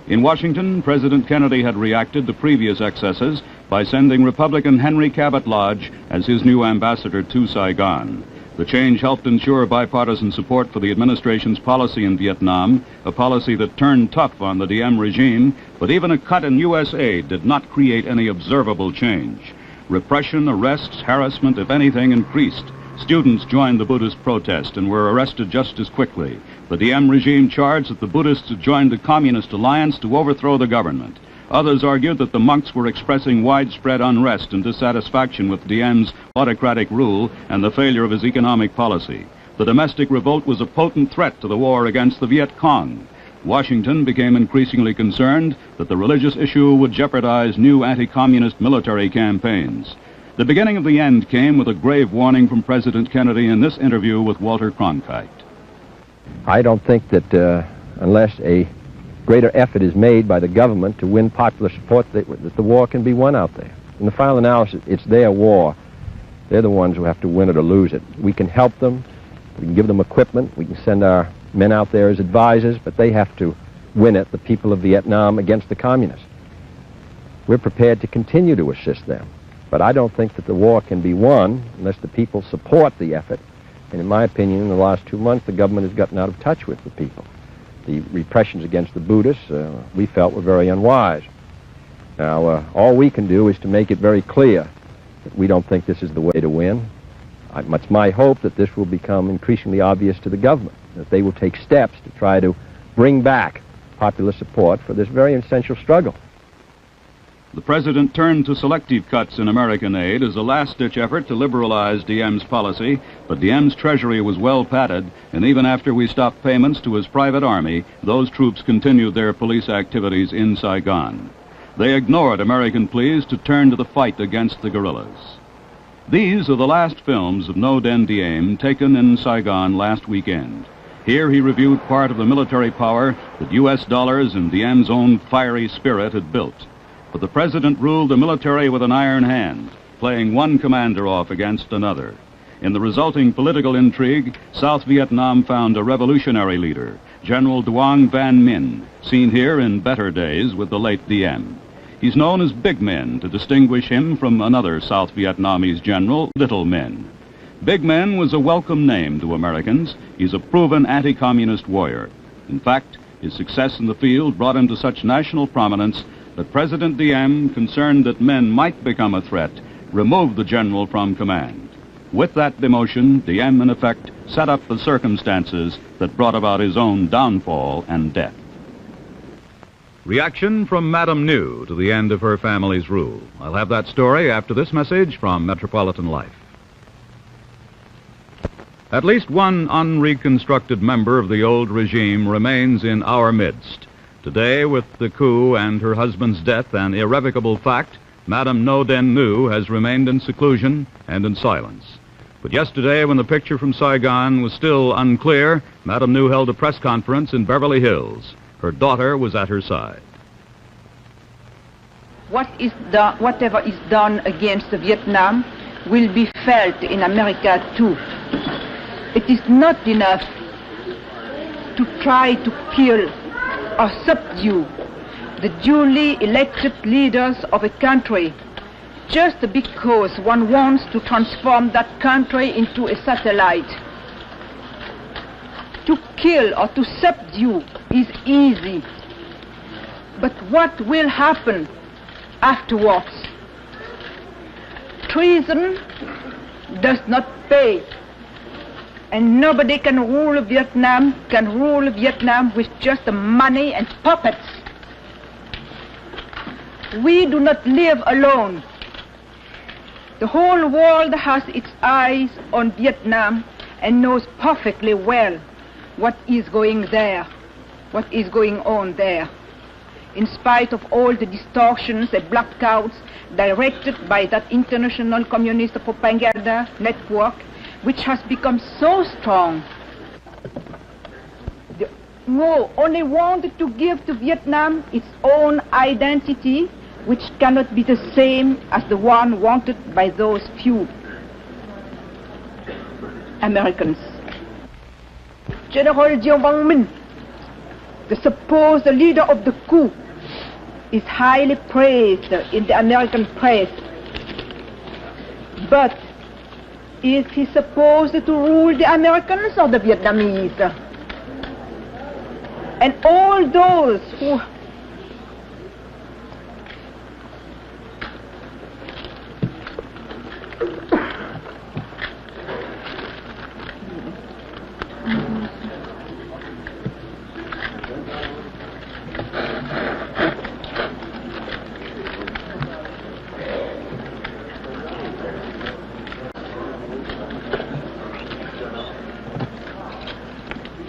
In Washington, President Kennedy had reacted to previous excesses by sending Republican Henry Cabot Lodge as his new ambassador to Saigon. The change helped ensure bipartisan support for the administration's policy in Vietnam, a policy that turned tough on the Diem regime, but even a cut in U.S. aid did not create any observable change. Repression, arrests, harassment, if anything, increased. Students joined the Buddhist protest and were arrested just as quickly. The Diem regime charged that the Buddhists had joined the Communist Alliance to overthrow the government. Others argued that the monks were expressing widespread unrest and dissatisfaction with Diem's autocratic rule and the failure of his economic policy. The The domestic revolt was a potent threat to the war against the Viet Cong. Washington became increasingly concerned that the religious issue would jeopardize new anti-communist military campaigns. The beginning of the end came with a grave warning from President Kennedy in this interview with Walter Cronkite. I don't think that unless a greater effort is made by the government to win popular support, that the war can be won out there. In the final analysis, it's their war. They're the ones who have to win it or lose it. We can help them. We can give them equipment. We can send our men out there as advisors, but they have to win it, the people of Vietnam, against the communists. We're prepared to continue to assist them, but I don't think that the war can be won unless the people support the effort. And in my opinion, in the last 2 months, the government has gotten out of touch with the people. The repressions against the Buddhists, we felt, were very unwise. Now, all we can do is to make it very clear that we don't think this is the way to win. It's my hope that this will become increasingly obvious to the government, that they will take steps to try to bring back popular support for this very essential struggle. The president turned to selective cuts in American aid as a last-ditch effort to liberalize Diem's policy, but Diem's treasury was well padded, and even after we stopped payments to his private army, those troops continued their police activities in Saigon. They ignored American pleas to turn to the fight against the guerrillas. These are the last films of Ngô Đình Diệm taken in Saigon last weekend. Here he reviewed part of the military power that U.S. dollars and Diem's own fiery spirit had built. But the president ruled the military with an iron hand, playing one commander off against another. In the resulting political intrigue, South Vietnam found a revolutionary leader, General Duong Van Minh, seen here in better days with the late Diem. He's known as Big Men to distinguish him from another South Vietnamese general, Little Men. Big Men was a welcome name to Americans. He's a proven anti-communist warrior. In fact, his success in the field brought him to such national prominence that President Diem, concerned that men might become a threat, removed the general from command. With that demotion, Diem, in effect, set up the circumstances that brought about his own downfall and death. Reaction from Madame New to the end of her family's rule. I'll have that story after this message from Metropolitan Life. At least one unreconstructed member of the old regime remains in our midst. Today, with the coup and her husband's death an irrevocable fact, Madame Ngô Đình Diệm has remained in seclusion and in silence. But yesterday, when the picture from Saigon was still unclear, Madame New held a press conference in Beverly Hills. Her daughter was at her side. Whatever is done against Vietnam will be felt in America too. It is not enough to try to kill or subdue the duly elected leaders of a country just because one wants to transform that country into a satellite. To kill or to subdue is easy, but what will happen afterwards? Treason does not pay, and nobody can rule Vietnam with just money and puppets. We do not live alone. The whole world has its eyes on Vietnam and knows perfectly well what is going on there. In spite of all the distortions and blackouts directed by that international communist propaganda network, which has become so strong. The Ngô only wanted to give to Vietnam its own identity, which cannot be the same as the one wanted by those few Americans. General Dieng Minh, the supposed leader of the coup, is highly praised in the American press. But is he supposed to rule the Americans or the Vietnamese? And all those who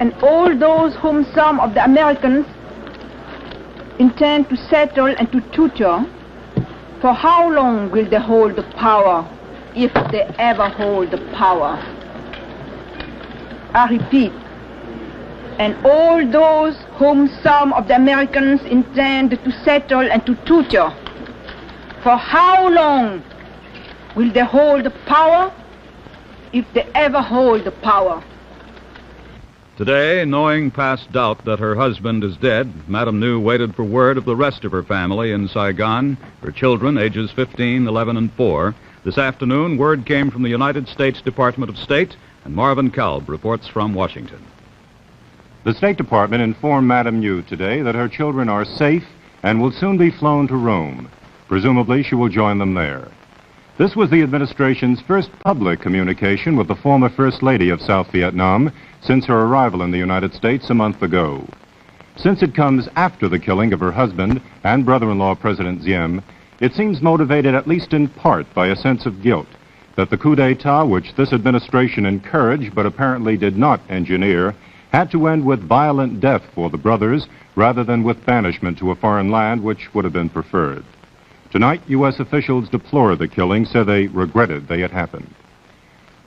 and all those whom some of the Americans intend to settle and to tutor, for how long will they hold the power, if they ever hold the power? I repeat, and all those whom some of the Americans intend to settle and to tutor, for how long will they hold the power, if they ever hold the power? Today, knowing past doubt that her husband is dead, Madame New waited for word of the rest of her family in Saigon, her children, ages 15, 11, and 4. This afternoon, word came from the United States Department of State, and Marvin Kalb reports from Washington. The State Department informed Madame New today that her children are safe and will soon be flown to Rome. Presumably, she will join them there. This was the administration's first public communication with the former First Lady of South Vietnam since her arrival in the United States a month ago. Since it comes after the killing of her husband and brother-in-law President Diem, it seems motivated at least in part by a sense of guilt that the coup d'etat, which this administration encouraged but apparently did not engineer, had to end with violent death for the brothers rather than with banishment to a foreign land, which would have been preferred. Tonight, U.S. officials deplored the killing, said they regretted they had happened.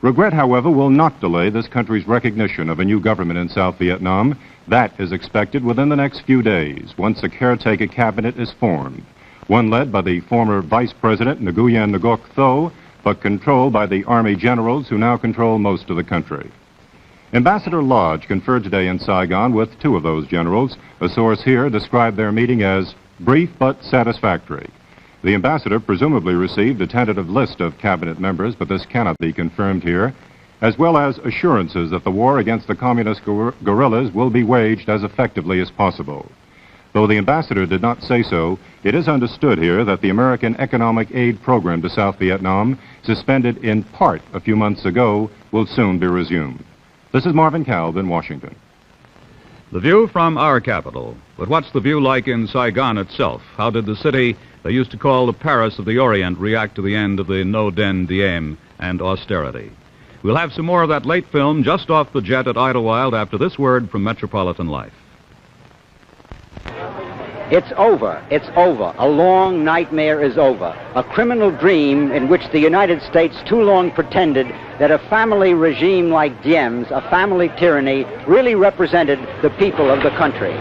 Regret, however, will not delay this country's recognition of a new government in South Vietnam. That is expected within the next few days, once a caretaker cabinet is formed, one led by the former Vice President Nguyen Ngoc Tho, but controlled by the Army generals who now control most of the country. Ambassador Lodge conferred today in Saigon with two of those generals. A source here described their meeting as brief but satisfactory. The ambassador presumably received a tentative list of cabinet members, but this cannot be confirmed here, as well as assurances that the war against the communist guerrillas will be waged as effectively as possible. Though the ambassador did not say so, it is understood here that the American economic aid program to South Vietnam, suspended in part a few months ago, will soon be resumed. This is Marvin Kalb in Washington. The view from our capital. But what's the view like in Saigon itself? How did the city they used to call the Paris of the Orient react to the end of the Ngô Đình Diệm and austerity? We'll have some more of that late film just off the jet at Idlewild after this word from Metropolitan Life. It's over. It's over. A long nightmare is over. A criminal dream in which the United States too long pretended that a family regime like Diem's, a family tyranny, really represented the people of the country.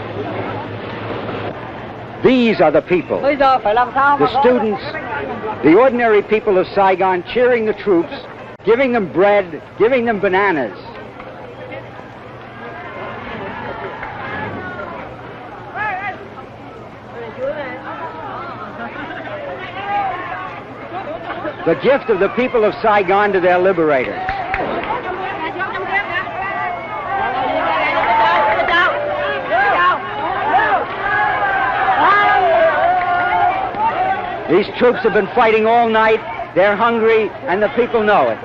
These are the people. The students, the ordinary people of Saigon cheering the troops, giving them bread, giving them bananas. The gift of the people of Saigon to their liberators. These troops have been fighting all night. They're hungry, and the people know it.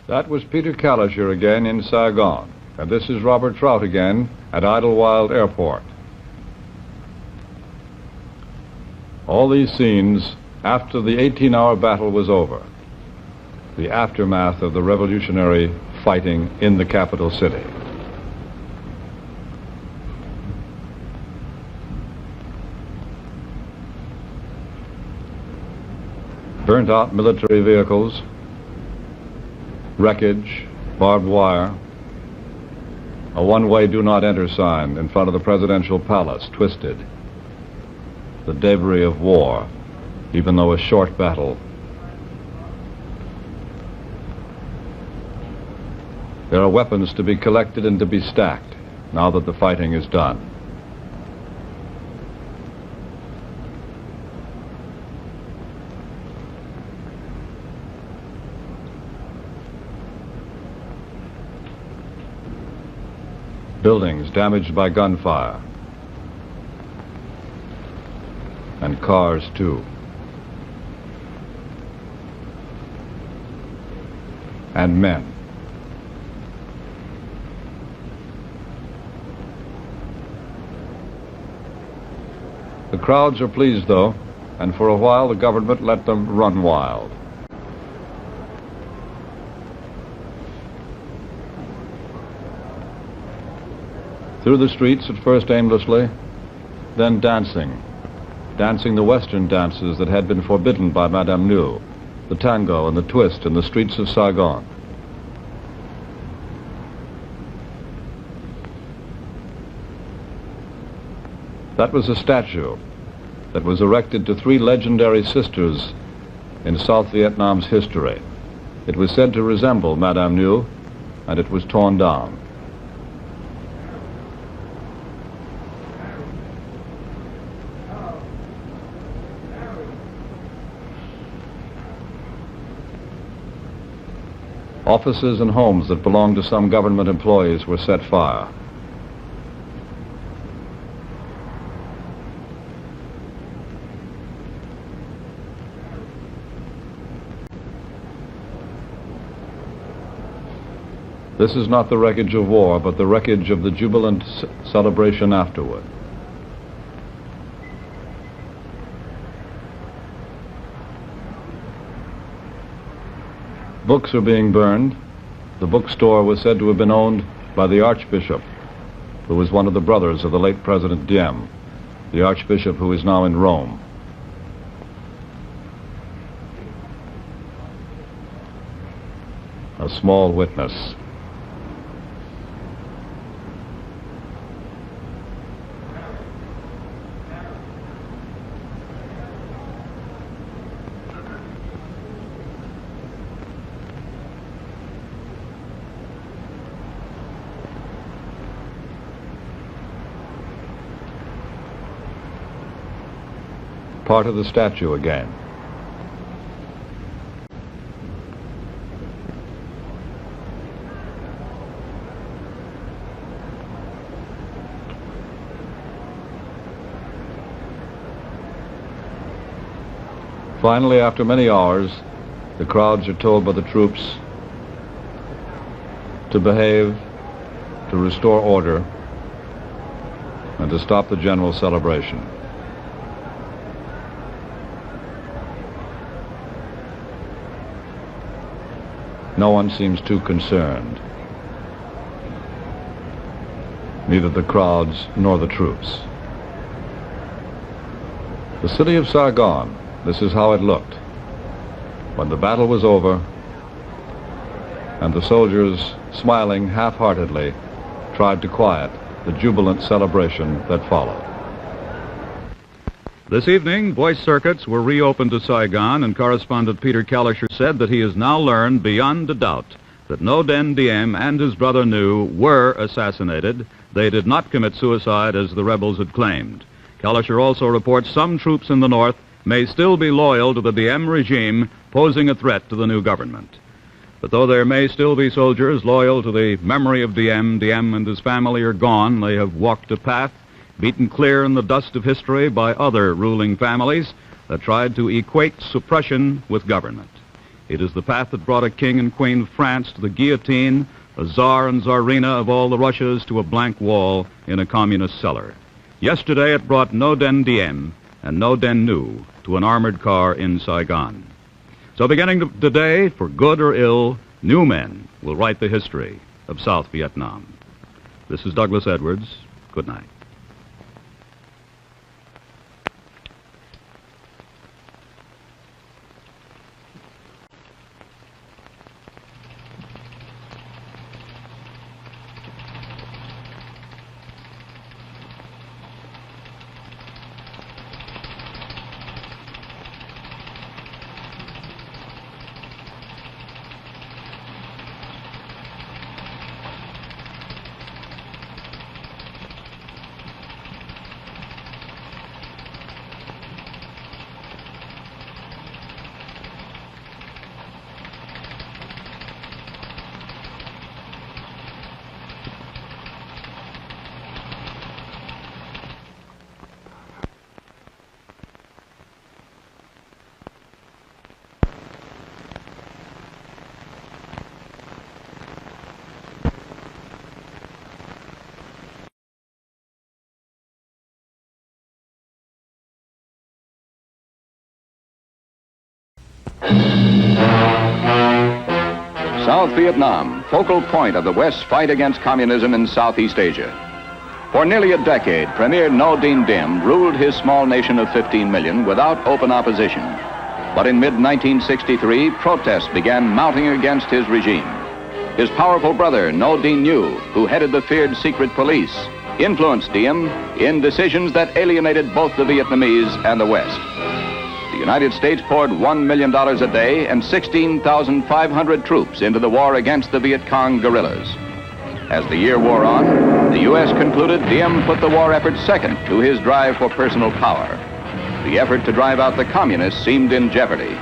That was Peter Kalischer again in Saigon. And this is Robert Trout again at Idlewild Airport. All these scenes after the 18-hour battle was over, the aftermath of the revolutionary fighting in the capital city. Burnt-out military vehicles, wreckage, barbed wire, a one-way do-not-enter sign in front of the presidential palace, twisted. The debris of war, even though a short battle. There are weapons to be collected and to be stacked now that the fighting is done. Buildings damaged by gunfire. And cars, too. And men. The crowds are pleased, though, and for a while the government let them run wild. Through the streets, at first aimlessly, then dancing the Western dances that had been forbidden by Madame New, the tango and the twist in the streets of Saigon. That was a statue that was erected to three legendary sisters in South Vietnam's history. It was said to resemble Madame New, and it was torn down. Offices and homes that belonged to some government employees were set fire. This is not the wreckage of war, but the wreckage of the jubilant celebration afterward. Books are being burned. The bookstore was said to have been owned by the Archbishop, who was one of the brothers of the late President Diem, the Archbishop who is now in Rome. A small witness. Part of the statue again. Finally, after many hours, the crowds are told by the troops to behave, to restore order, and to stop the general celebration. No one seems too concerned. Neither the crowds nor the troops. The city of Saigon, this is how it looked when the battle was over and the soldiers, smiling half-heartedly, tried to quiet the jubilant celebration that followed. This evening, voice circuits were reopened to Saigon, and correspondent Peter Kalischer said that he has now learned beyond a doubt that Ngo Dinh Diem and his brother Nhu were assassinated. They did not commit suicide as the rebels had claimed. Kalischer also reports some troops in the north may still be loyal to the Diem regime, posing a threat to the new government. But though there may still be soldiers loyal to the memory of Diem and his family are gone. They have walked a path beaten clear in the dust of history by other ruling families that tried to equate suppression with government. It is the path that brought a king and queen of France to the guillotine, a czar and czarina of all the Russias to a blank wall in a communist cellar. Yesterday it brought Ngo Dinh Diem and Ngo Dinh Nhu to an armored car in Saigon. So beginning today, for good or ill, new men will write the history of South Vietnam. This is Douglas Edwards. Good night. South Vietnam, focal point of the West's fight against communism in Southeast Asia. For nearly a decade, Premier Ngô Đình Diệm ruled his small nation of 15 million without open opposition. But in mid-1963, protests began mounting against his regime. His powerful brother, Ngô Đình Diệm, who headed the feared secret police, influenced Diem in decisions that alienated both the Vietnamese and the West. The United States poured $1 million a day and 16,500 troops into the war against the Viet Cong guerrillas. As the year wore on, the U.S. concluded Diem put the war effort second to his drive for personal power. The effort to drive out the communists seemed in jeopardy.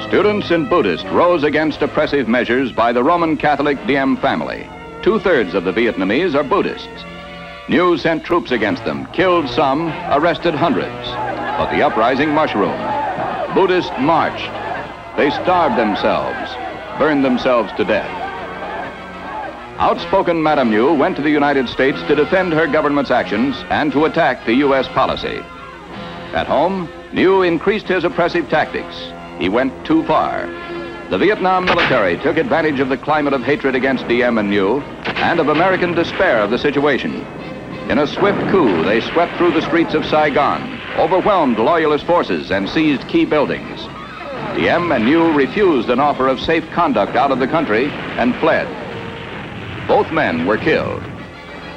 Students and Buddhists rose against oppressive measures by the Roman Catholic Diem family. 2/3 of the Vietnamese are Buddhists. New sent troops against them, killed some, arrested hundreds. But the uprising mushroomed. Buddhists marched. They starved themselves, burned themselves to death. Outspoken Madame Nhu went to the United States to defend her government's actions and to attack the U.S. policy. At home, Nhu increased his oppressive tactics. He went too far. The Vietnam military took advantage of the climate of hatred against Diem and Nhu and of American despair of the situation. In a swift coup, they swept through the streets of Saigon, overwhelmed loyalist forces, and seized key buildings. Diem and Nhu refused an offer of safe conduct out of the country and fled. Both men were killed.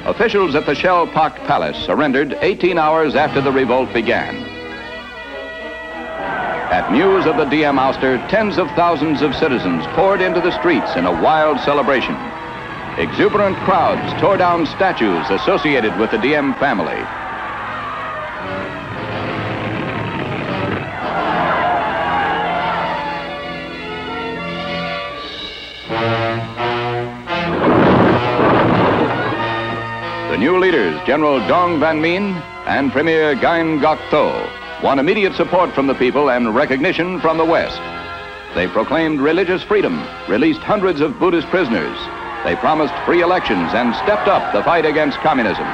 Officials at the shell-pocked palace surrendered 18 hours after the revolt began. At news of the Diem ouster, tens of thousands of citizens poured into the streets in a wild celebration. Exuberant crowds tore down statues associated with the Diem family. The new leaders, General Dong Van Minh and Premier Nguyen Ngoc Tho, won immediate support from the people and recognition from the West. They proclaimed religious freedom, released hundreds of Buddhist prisoners. They promised free elections and stepped up the fight against communism.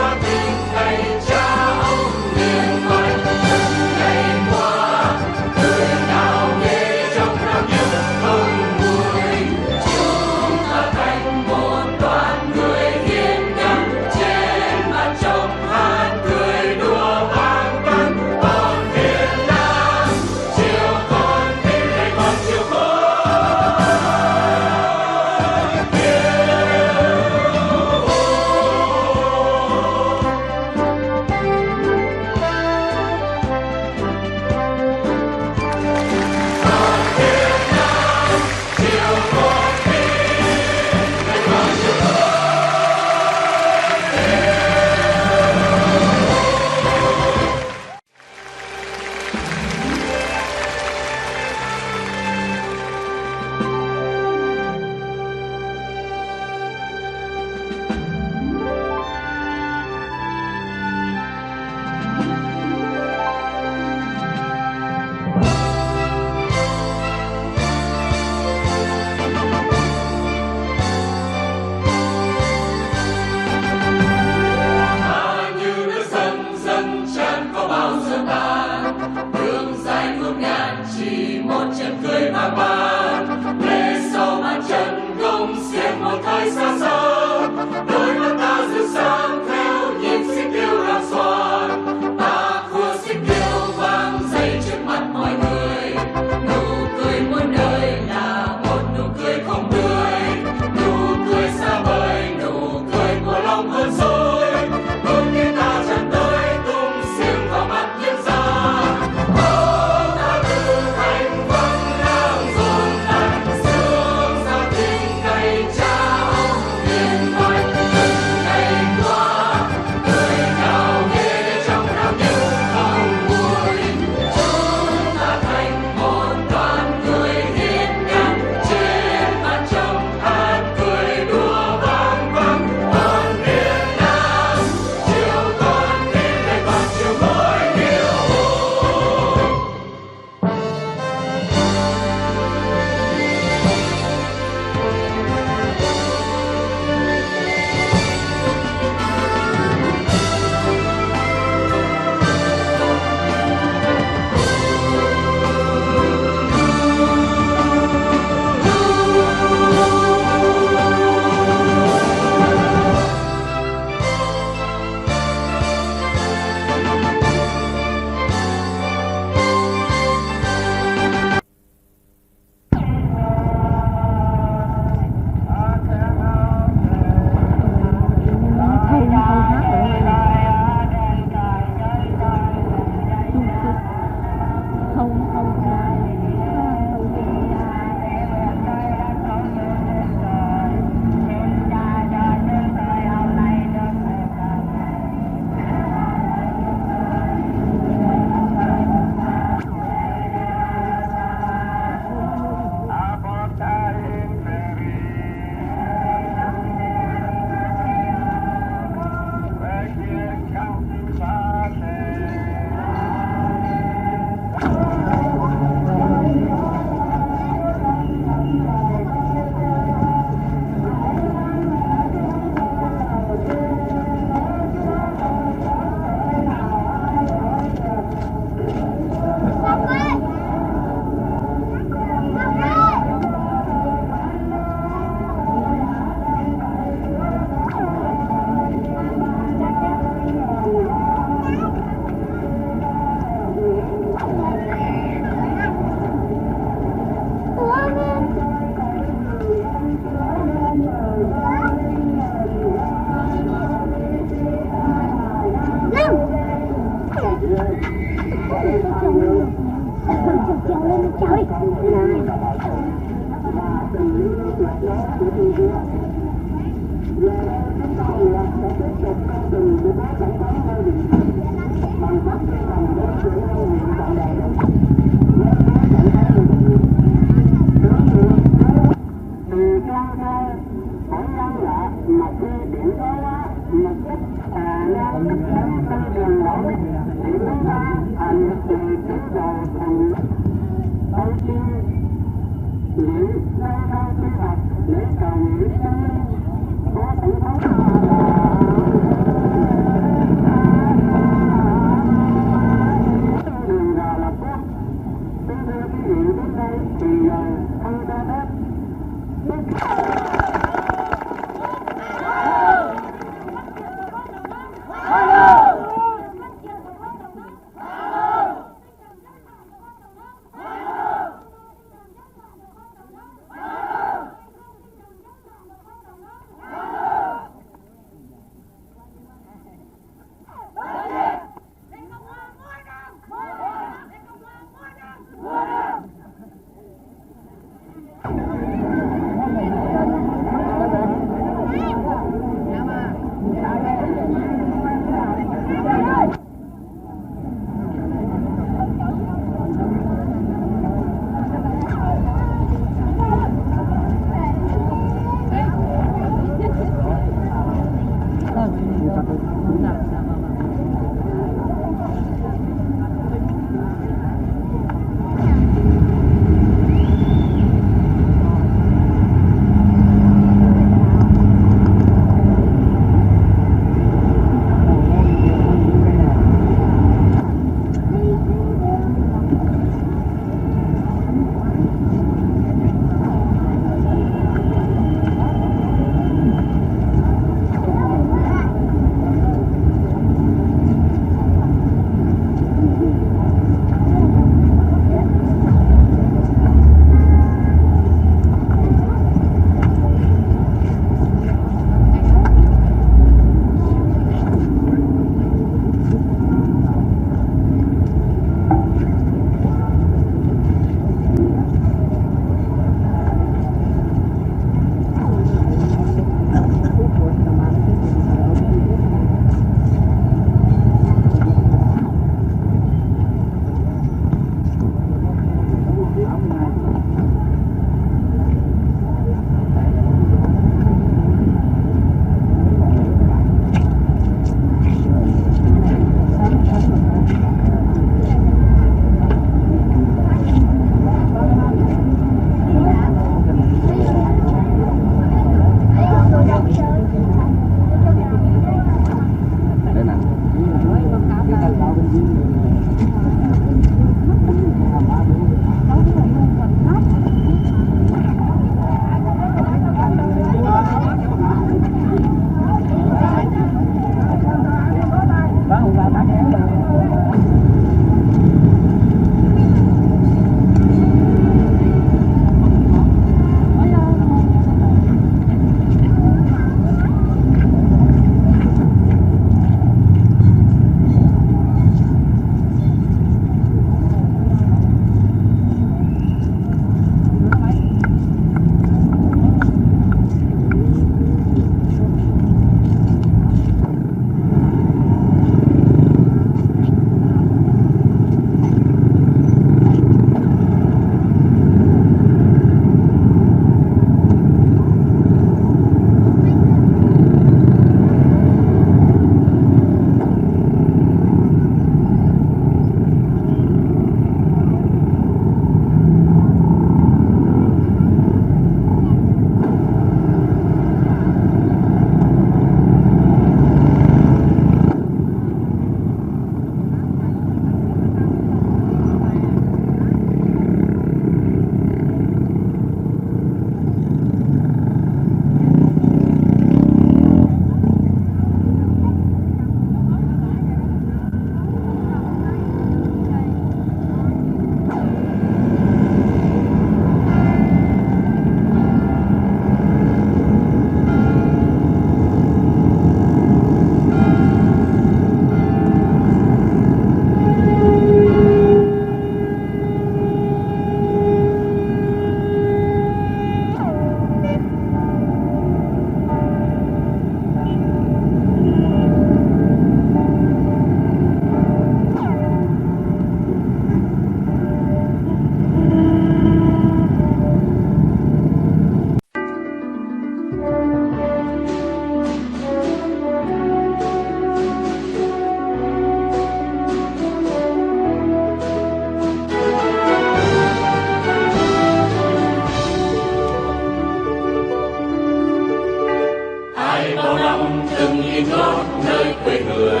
quê người,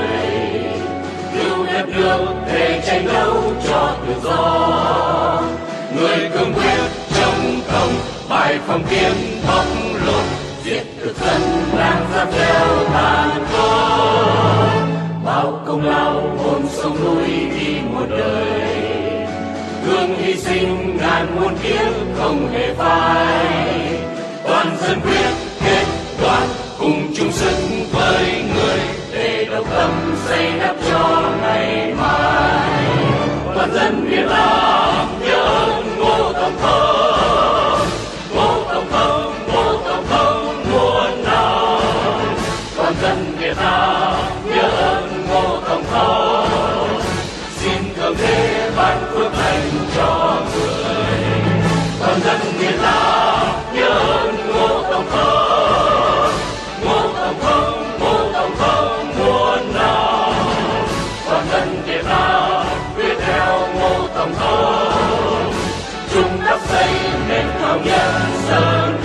cứu đất nước để tranh đấu cho tự do. Người cương quyết chống cộng, bài phong kiến bóc lột, diệt thực dân đang giáp theo tàn khốc. Bao công lao hồn sông núi vì một đời, thương hy sinh ngàn muôn kiếp không hề phai. Toàn dân quyết kết đoàn cùng chung sức với người, để độc tâm xây đắp cho ngày mai. Toàn dân Việt Nam nhớ ơn Ngô Tổng Thống, Ngô Tổng Thống, Ngô Tổng Thống muôn năm. Toàn dân Việt Nam nhớ ơn Ngô Tổng Thống, xin thượng đế ban phước lành cho người. Toàn dân Việt Nam nhớ ơn Ngô Tổng Thống, Ngô Tổng Thống, Ngô Tổng Thống muôn năm. Toàn dân Việt Nam quyết theo Ngô Tổng Thống, chung đắp xây nền thống nhất sơn.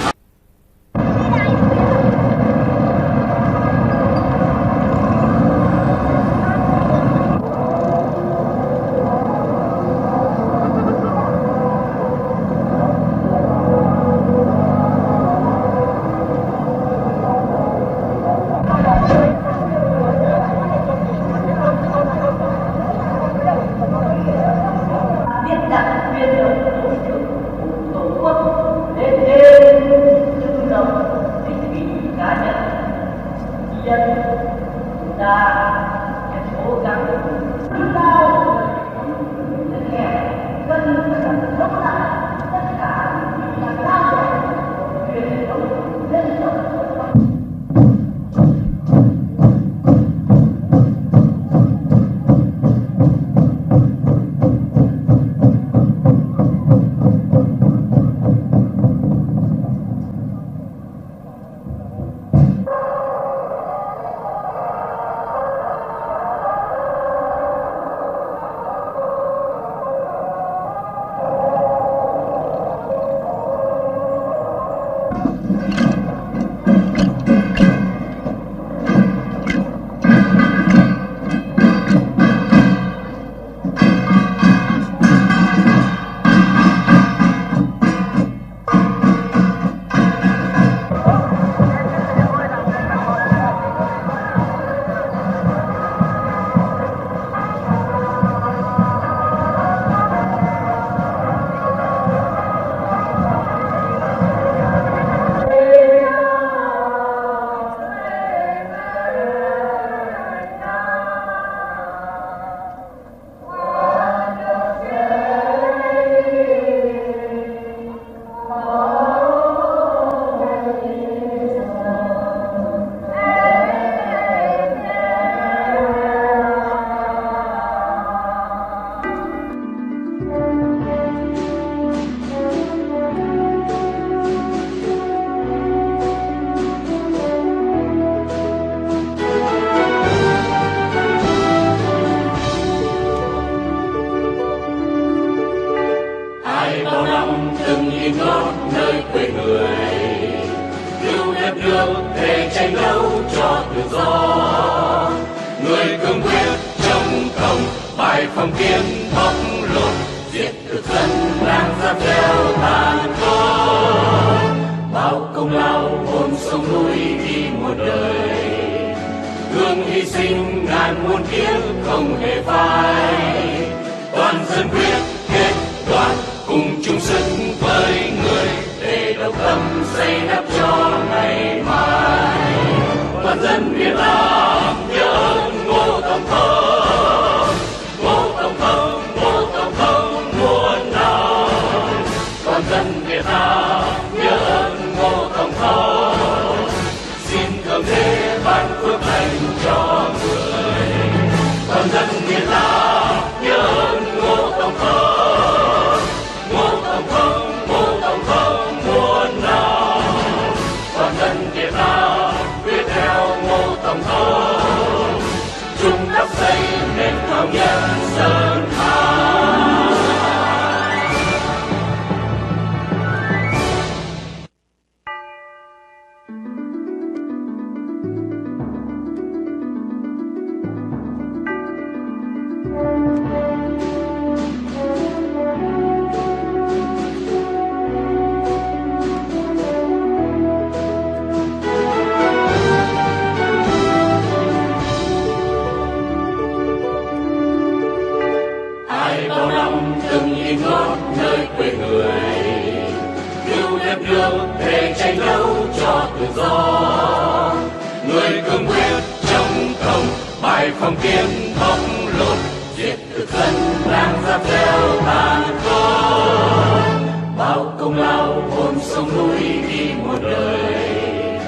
phải không tiếng bóc lột, giết thực dân đang giáp theo tàn khốc. Bao công lao hồn sông núi đi một đời,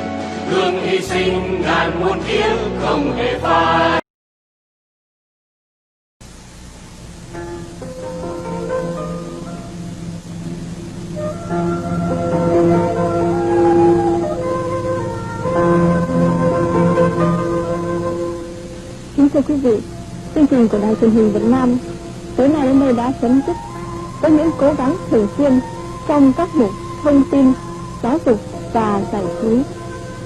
gương hy sinh ngàn muôn kiếp không hề phai. Kính thưa quý vị, chương trình của Đài Truyền hình Việt Nam tối nay đến đây đã chấm dứt. Với những cố gắng thường xuyên trong các mục thông tin, giáo dục và giải trí,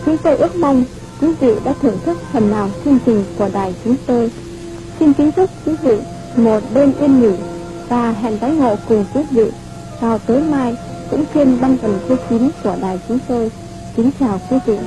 chúng tôi ước mong quý vị đã thưởng thức phần nào chương trình của đài chúng tôi. Xin kính chúc quý vị một đêm yên nghỉ và hẹn tái ngộ cùng quý vị vào tối mai cũng trên băng tần số 9 của đài chúng tôi. Kính chào quý vị.